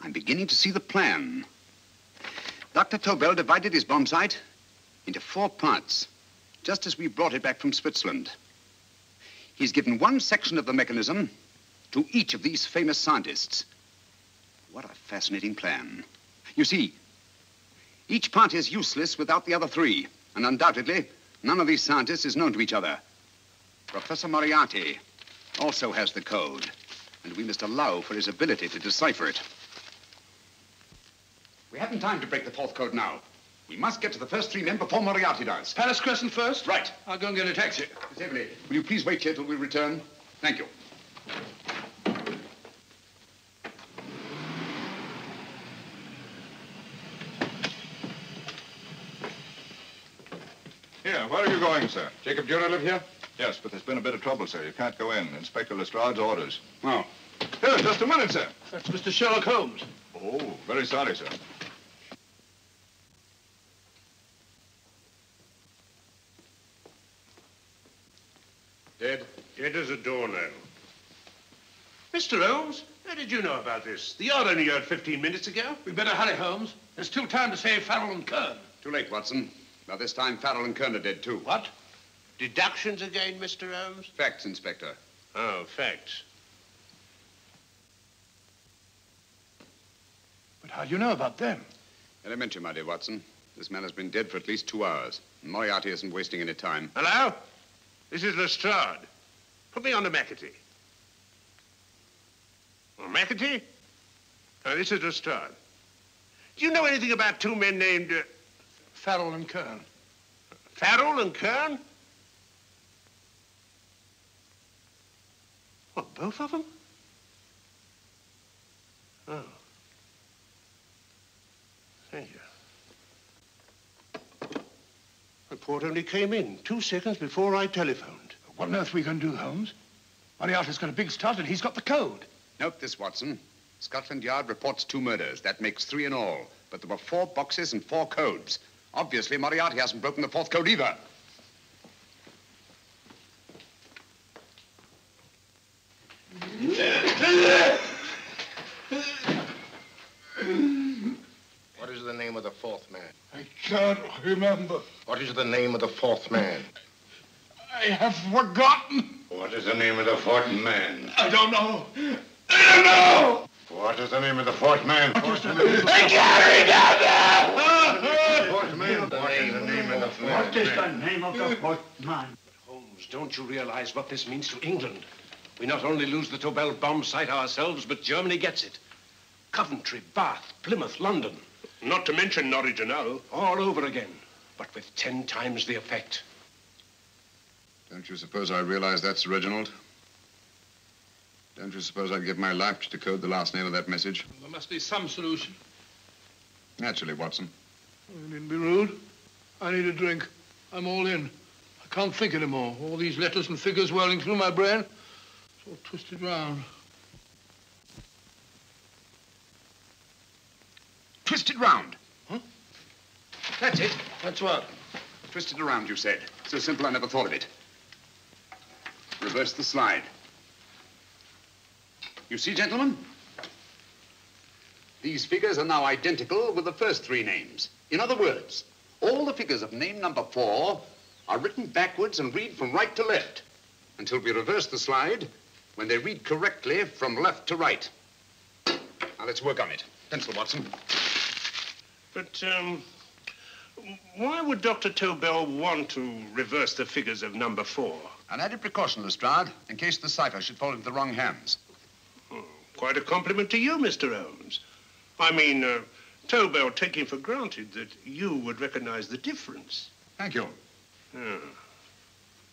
Speaker 6: I'm beginning to see the plan. Dr. Tobel divided his bomb site into 4 parts, just as we brought it back from Switzerland. He's given 1 section of the mechanism to each of these famous scientists. What a fascinating plan. You see, each part is useless without the other 3, and undoubtedly, none of these scientists is known to each other. Professor Moriarty also has the code, and we must allow for his ability to decipher it. We haven't time to break the 4th code now. We must get to the first 3 men before Moriarty does.
Speaker 8: Palace Crescent first?
Speaker 6: Right.
Speaker 8: I'll go and get a taxi.
Speaker 6: Miss Evelyn, will you please wait here till we return? Thank you.
Speaker 21: Here, where are you going, sir?
Speaker 6: Jacob Dürer live here?
Speaker 21: Yes, but there's been a bit of trouble, sir. You can't go in. Inspector Lestrade's orders.
Speaker 6: Oh.
Speaker 21: Here, just a minute, sir.
Speaker 8: That's Mr. Sherlock Holmes.
Speaker 21: Oh, very sorry, sir.
Speaker 6: Dead?
Speaker 3: Dead as a doornail. Mr. Holmes, how did you know about this? The yard only heard 15 minutes ago.
Speaker 8: We better hurry, Holmes. There's still time to save Farrell and Kern.
Speaker 6: Too late, Watson. By this time, Farrell and Kern are dead, too.
Speaker 3: What? Deductions again, Mr. Holmes?
Speaker 6: Facts, Inspector.
Speaker 3: Oh, facts.
Speaker 8: But how do you know about them?
Speaker 6: Elementary, my dear Watson. This man has been dead for at least 2 hours. Moriarty isn't wasting any time.
Speaker 3: Hello? This is Lestrade. Put me on to McAtee. Oh, McAtee? Oh, this is Lestrade. Do you know anything about 2 men named...
Speaker 8: Farrell and Kern.
Speaker 3: Farrell and Kern? Both of them? Oh. Thank you. Report only came in 2 seconds before I telephoned.
Speaker 8: What on earth are we going to do, Holmes? Moriarty's got a big start and he's got the code.
Speaker 6: Note this, Watson. Scotland Yard reports 2 murders. That makes 3 in all. But there were 4 boxes and 4 codes. Obviously, Moriarty hasn't broken the 4th code either.
Speaker 19: What is the name of the 4th man?
Speaker 8: I can't remember.
Speaker 19: What is the name of the 4th man?
Speaker 8: I have forgotten.
Speaker 19: What is the name of the 4th man?
Speaker 8: I don't know. I don't know.
Speaker 19: What is the name of the 4th man?
Speaker 8: I can't remember.
Speaker 19: 4th man. What is the name of the 4th man?
Speaker 14: What is the name of the 4th man?
Speaker 11: Holmes, don't you realize what this means to England? We not only lose the Tobel bomb site ourselves, but Germany gets it. Coventry, Bath, Plymouth, London.
Speaker 3: Not to mention Norwich and Hull.
Speaker 11: All over again, but with 10 times the effect.
Speaker 6: Don't you suppose I realize that's Reginald? Don't you suppose I'd give my life to decode the last name of that message?
Speaker 8: There must be some solution.
Speaker 6: Naturally, Watson.
Speaker 8: You needn't be rude. I need a drink. I'm all in. I can't think anymore. All these letters and figures whirling through my brain. It's all twisted round.
Speaker 6: Twisted round.
Speaker 8: Huh?
Speaker 6: That's it. That's what? Twisted around, you said. So simple, I never thought of it. Reverse the slide. You see, gentlemen? These figures are now identical with the first 3 names. In other words, all the figures of name number 4 are written backwards and read from right to left until we reverse the slide when they read correctly from left to right. Now, let's work on it. Pencil, Watson.
Speaker 3: But, why would Dr. Tobel want to reverse the figures of number 4?
Speaker 6: An added precaution, Lestrade, in case the cipher should fall into the wrong hands.
Speaker 3: Quite a compliment to you, Mr. Holmes. I mean, Tobel taking for granted that you would recognize the difference.
Speaker 6: Thank you.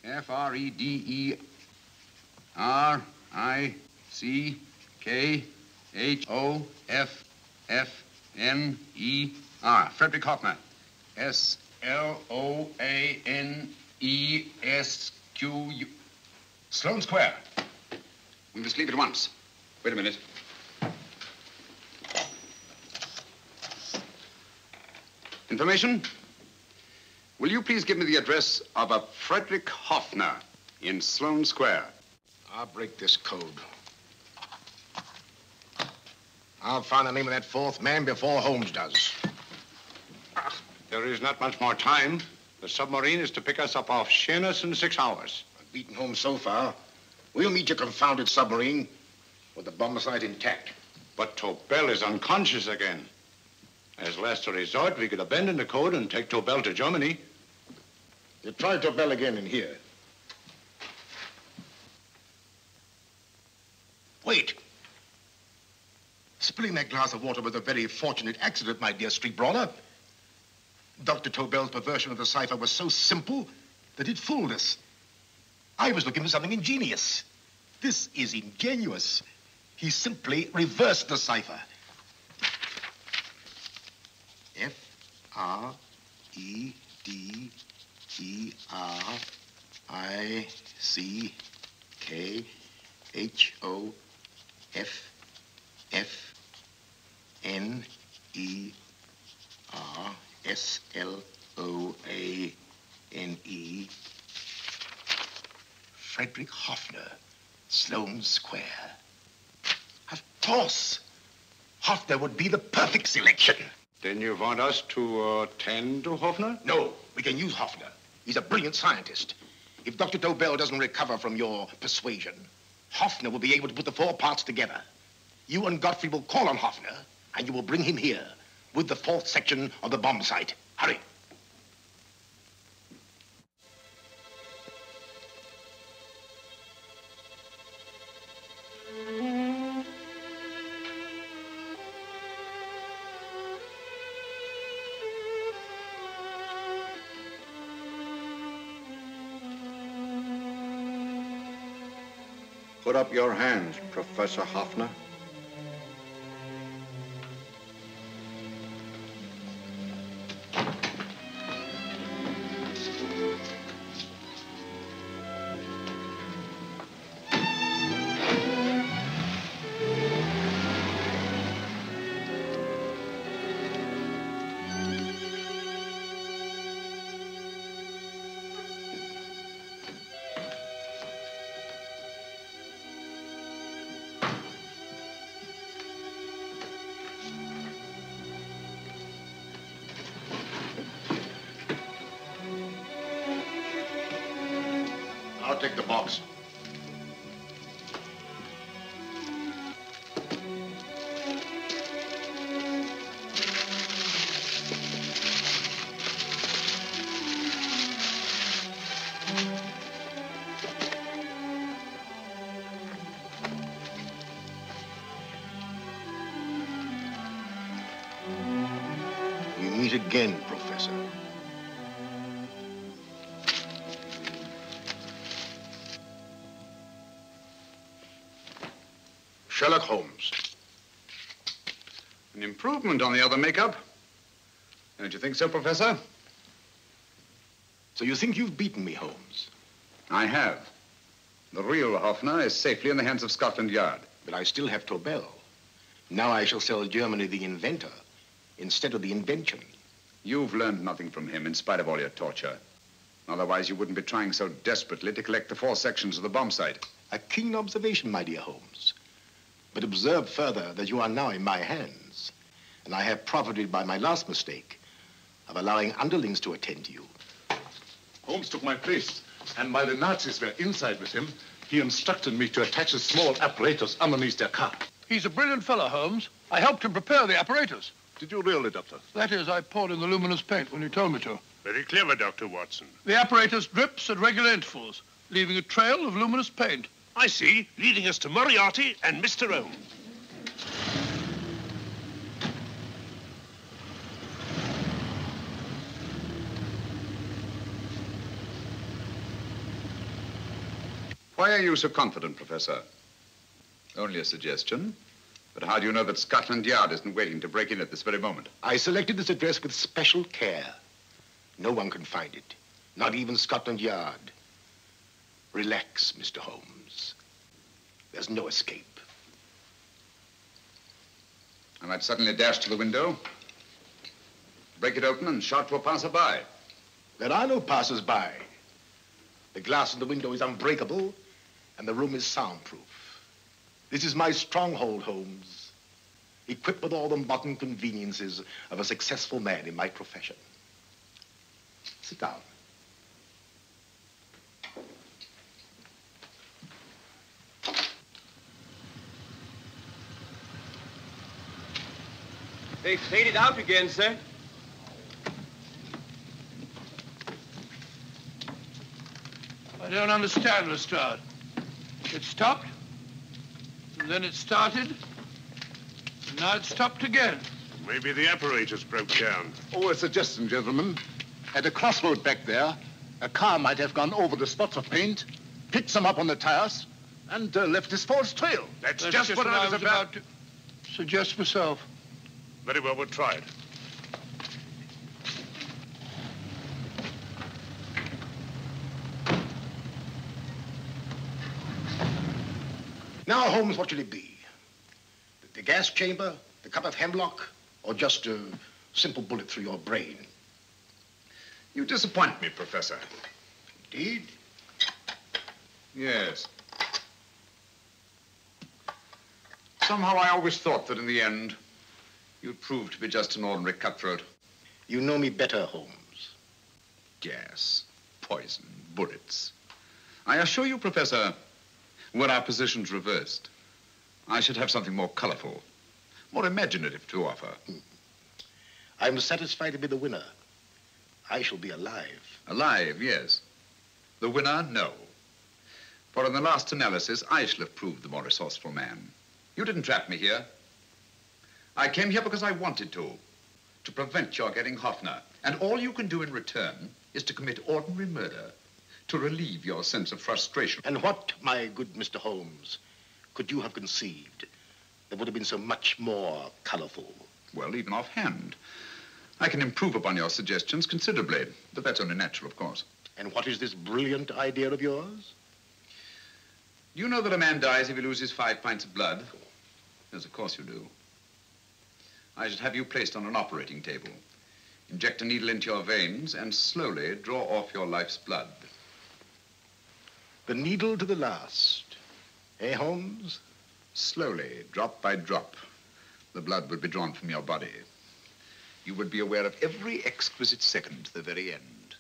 Speaker 6: F-R-E-D-E-R-I-C-K-H-O-F-F-N-E-R. Frederick Hoffner. S-L-O-A-N-E-S-Q-U. Sloane Square. We must leave at once. Wait a minute. Information? Will you please give me the address of a Frederick Hoffner in Sloane Square?
Speaker 19: I'll break this code. I'll find the name of that 4th man before Holmes does.
Speaker 2: There is not much more time. The submarine is to pick us up off Sheerness in 6 hours.
Speaker 19: I've beaten Holmes so far. We'll meet your confounded submarine with the bomb site intact.
Speaker 2: But Tobel is unconscious again. As last resort, we could abandon the code and take Tobel to Germany.
Speaker 19: You try Tobel again in here. Wait. Spilling that glass of water was a very fortunate accident, my dear street brawler. Dr. Tobel's perversion of the cipher was so simple that it fooled us. I was looking for something ingenious. This is ingenious. He simply reversed the cipher. F-R-E-D-E-R-I-C-K-H-O-F-F-N-E-R-S-L-O-A-N-E. Frederick Hoffner, Sloane Square. Of course. Hoffner would be the perfect selection.
Speaker 2: Then you want us to attend to Hoffner?
Speaker 19: No, we can use Hoffner. He's a brilliant scientist. If Dr. Tobel doesn't recover from your persuasion, Hoffner will be able to put the 4 parts together. You and Godfrey will call on Hoffner, and you will bring him here with the 4th section of the bomb site. Hurry.
Speaker 12: Put up your hands, Professor Hoffner.
Speaker 19: I'll take the box. We meet again, Professor. Sherlock Holmes.
Speaker 2: An improvement on the other makeup. Don't you think so, Professor?
Speaker 19: So you think you've beaten me, Holmes?
Speaker 2: I have. The real Hoffner is safely in the hands of Scotland Yard.
Speaker 19: But I still have Tobel. Now I shall sell Germany the inventor instead of the invention.
Speaker 2: You've learned nothing from him in spite of all your torture. Otherwise, you wouldn't be trying so desperately to collect the 4 sections of the bomb site.
Speaker 19: A keen observation, my dear Holmes. But observe further that you are now in my hands, and I have profited by my last mistake of allowing underlings to attend to you.
Speaker 20: Holmes took my place, and while the Nazis were inside with him, he instructed me to attach a small apparatus underneath their car.
Speaker 8: He's a brilliant fellow, Holmes. I helped him prepare the apparatus.
Speaker 20: Did you really, Doctor?
Speaker 8: That is, I poured in the luminous paint when you told me to.
Speaker 3: Very clever, Dr. Watson.
Speaker 8: The apparatus drips at regular intervals, leaving a trail of luminous paint.
Speaker 3: I see, leading us to Moriarty and Mr. Holmes.
Speaker 2: Why are you so confident, Professor? Only a suggestion. But how do you know that Scotland Yard isn't waiting to break in at this very moment?
Speaker 19: I selected this address with special care. No one can find it, not even Scotland Yard. Relax, Mr. Holmes. There's no escape.
Speaker 2: I might suddenly dash to the window, break it open, and shout to a passerby.
Speaker 19: There are no passers-by. The glass in the window is unbreakable, and the room is soundproof. This is my stronghold, Holmes, equipped with all the modern conveniences of a successful man in my profession. Sit down.
Speaker 4: They've faded out again, sir.
Speaker 8: I don't understand, Lestrade. It stopped, and then it started, and now it stopped again.
Speaker 3: Maybe the apparatus broke down.
Speaker 20: Oh, a suggestion, gentlemen. At a crossroad back there, a car might have gone over the spots of paint, picked some up on the tires, and left this false trail.
Speaker 3: That's just what I was about
Speaker 8: to suggest myself.
Speaker 3: Very well, we'll try it.
Speaker 19: Now, Holmes, what should it be? The gas chamber, the cup of hemlock, or just a simple bullet through your brain?
Speaker 2: You disappoint me, Professor.
Speaker 19: Indeed?
Speaker 2: Yes. Somehow I always thought that in the end, you'd prove to be just an ordinary cutthroat.
Speaker 19: You know me better, Holmes.
Speaker 2: Gas, poison, bullets. I assure you, Professor, were our positions reversed, I should have something more colorful, more imaginative to offer.
Speaker 19: I'm satisfied to be the winner. I shall be alive.
Speaker 2: Alive, yes. The winner, no. For in the last analysis, I shall have proved the more resourceful man. You didn't trap me here. I came here because I wanted to prevent your getting Hoffner. And all you can do in return is to commit ordinary murder, to relieve your sense of frustration.
Speaker 19: And what, my good Mr. Holmes, could you have conceived that would have been so much more colorful?
Speaker 2: Well, even offhand. I can improve upon your suggestions considerably, but that's only natural, of course.
Speaker 19: And what is this brilliant idea of yours?
Speaker 2: Do you know that a man dies if he loses 5 pints of blood? Yes, of course you do. I should have you placed on an operating table. Inject a needle into your veins and slowly draw off your life's blood.
Speaker 19: The needle to the last. Eh, Holmes?
Speaker 2: Slowly, drop by drop, the blood would be drawn from your body. You would be aware of every exquisite second to the very end.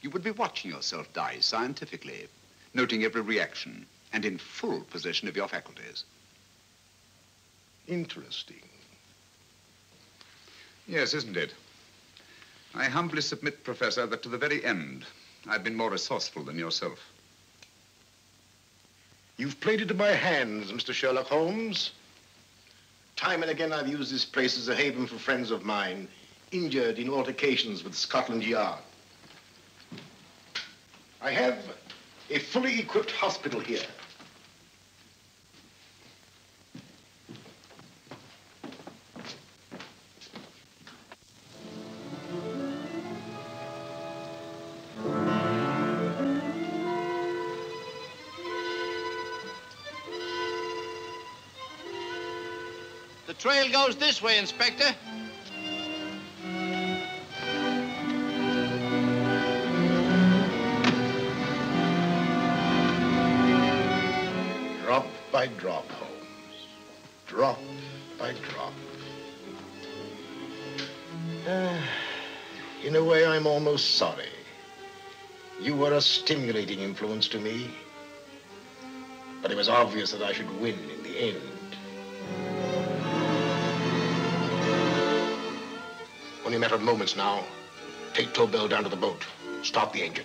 Speaker 2: You would be watching yourself die scientifically, noting every reaction, and in full possession of your faculties.
Speaker 19: Interesting.
Speaker 2: Yes, isn't it? I humbly submit, Professor, that to the very end, I've been more resourceful than yourself.
Speaker 19: You've played into my hands, Mr. Sherlock Holmes. Time and again, I've used this place as a haven for friends of mine, injured in altercations with Scotland Yard. I have a fully equipped hospital here.
Speaker 15: The trail goes this way, Inspector.
Speaker 19: Drop by drop, Holmes. Drop by drop. In a way, I'm almost sorry. You were a stimulating influence to me. But it was obvious that I should win in the end. Only a matter of moments now. Take Tobel down to the boat. Stop the engine.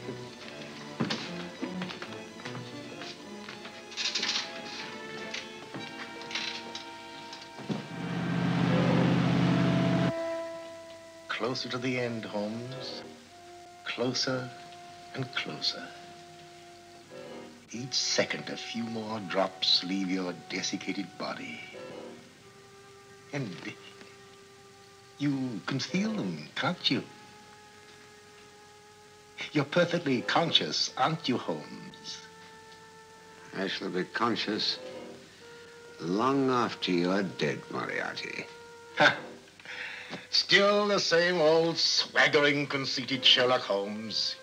Speaker 19: Closer to the end, Holmes. Closer and closer. Each second, a few more drops leave your desiccated body. And you can feel them, can't you? You're perfectly conscious, aren't you, Holmes?
Speaker 15: I shall be conscious long after you're dead, Moriarty.
Speaker 19: Ha! Still the same old swaggering, conceited Sherlock Holmes.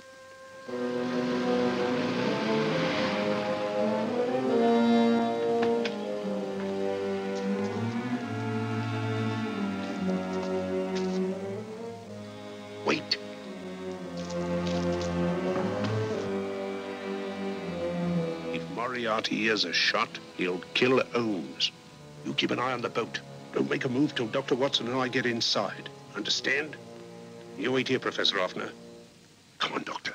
Speaker 19: Wait.
Speaker 3: If Moriarty hears a shot, he'll kill Holmes. You keep an eye on the boat. Don't make a move till Dr. Watson and I get inside. Understand? You wait here, Professor Offner. Come on, Doctor.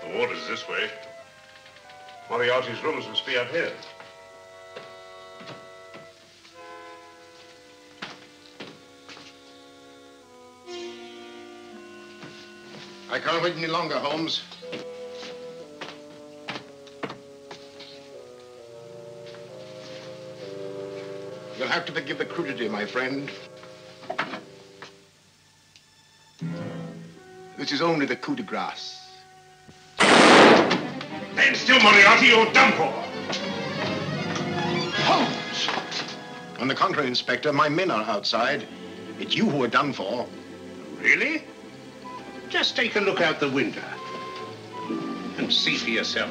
Speaker 11: The water's this way. Moriarty's rooms must be up here.
Speaker 19: I can't wait any longer, Holmes. You'll have to forgive the crudity, my friend. This is only the coup de grace.
Speaker 11: Stand still, Moriarty, you're done for.
Speaker 19: Holmes! On the contrary, Inspector, my men are outside. It's you who are done for.
Speaker 3: Really? Just take a look out the window and see for yourself.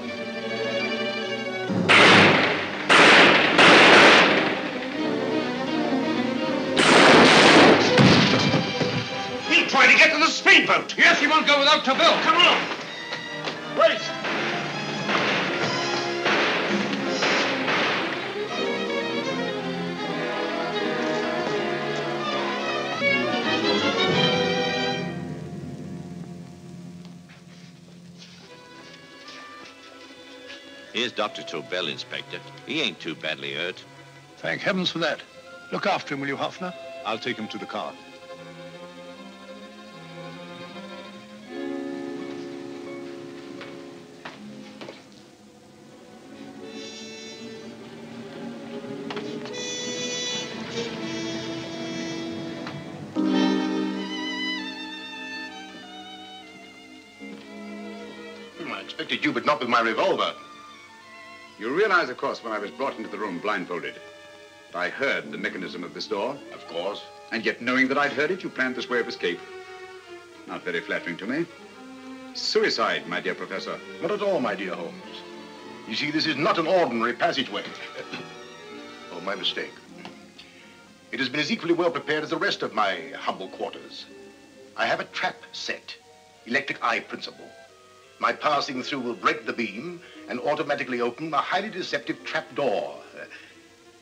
Speaker 3: He'll try to get to the speedboat.
Speaker 8: Yes, he won't go without Tobel.
Speaker 3: Come on.
Speaker 8: Wait.
Speaker 7: Here's Dr. Tobel, Inspector. He ain't too badly hurt.
Speaker 8: Thank heavens for that. Look after him, will you, Hoffner?
Speaker 19: I'll take him to the car. I expected you, but not with my revolver.
Speaker 6: You realize, of course, when I was brought into the room blindfolded, that I heard the mechanism of this door?
Speaker 19: Of course.
Speaker 6: And yet, knowing that I'd heard it, you planned this way of escape. Not very flattering to me. Suicide, my dear Professor.
Speaker 19: Not at all, my dear Holmes. You see, this is not an ordinary passageway. Oh, my mistake. It has been as equally well prepared as the rest of my humble quarters. I have a trap set, electric eye principle. My passing through will break the beam and automatically open a highly deceptive trap door.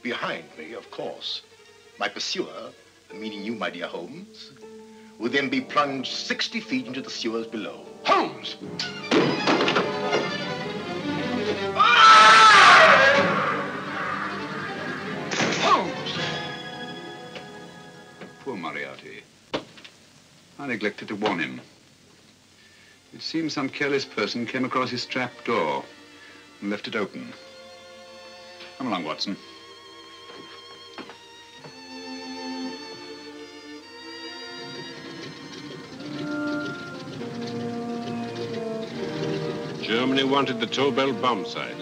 Speaker 19: Behind me, of course, my pursuer, meaning you, my dear Holmes, will then be plunged 60 feet into the sewers below. Holmes! Holmes!
Speaker 6: Poor Moriarty. I neglected to warn him. It seems some careless person came across his trap door and left it open. Come along, Watson.
Speaker 3: Germany wanted the Tobel bomb site.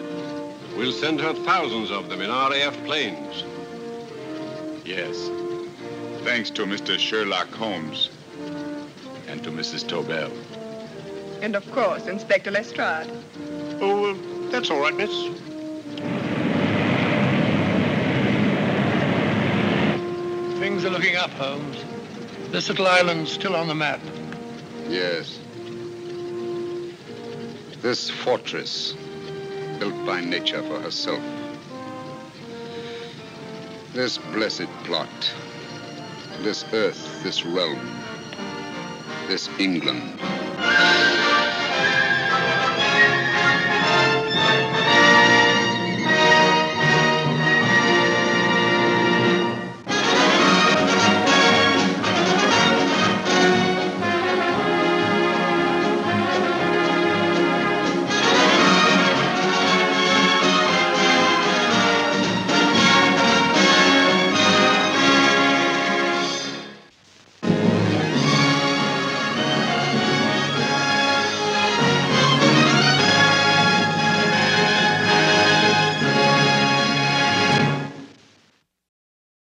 Speaker 3: We'll send her thousands of them in RAF planes.
Speaker 5: Yes. Thanks to Mr. Sherlock Holmes and to Mrs. Tobel.
Speaker 13: And of course, Inspector Lestrade.
Speaker 3: Oh, that's all right, miss.
Speaker 8: Things are looking up, Holmes. This little island's still on the map.
Speaker 6: Yes. This fortress, built by nature for herself. This blessed plot. This earth, this realm. This England.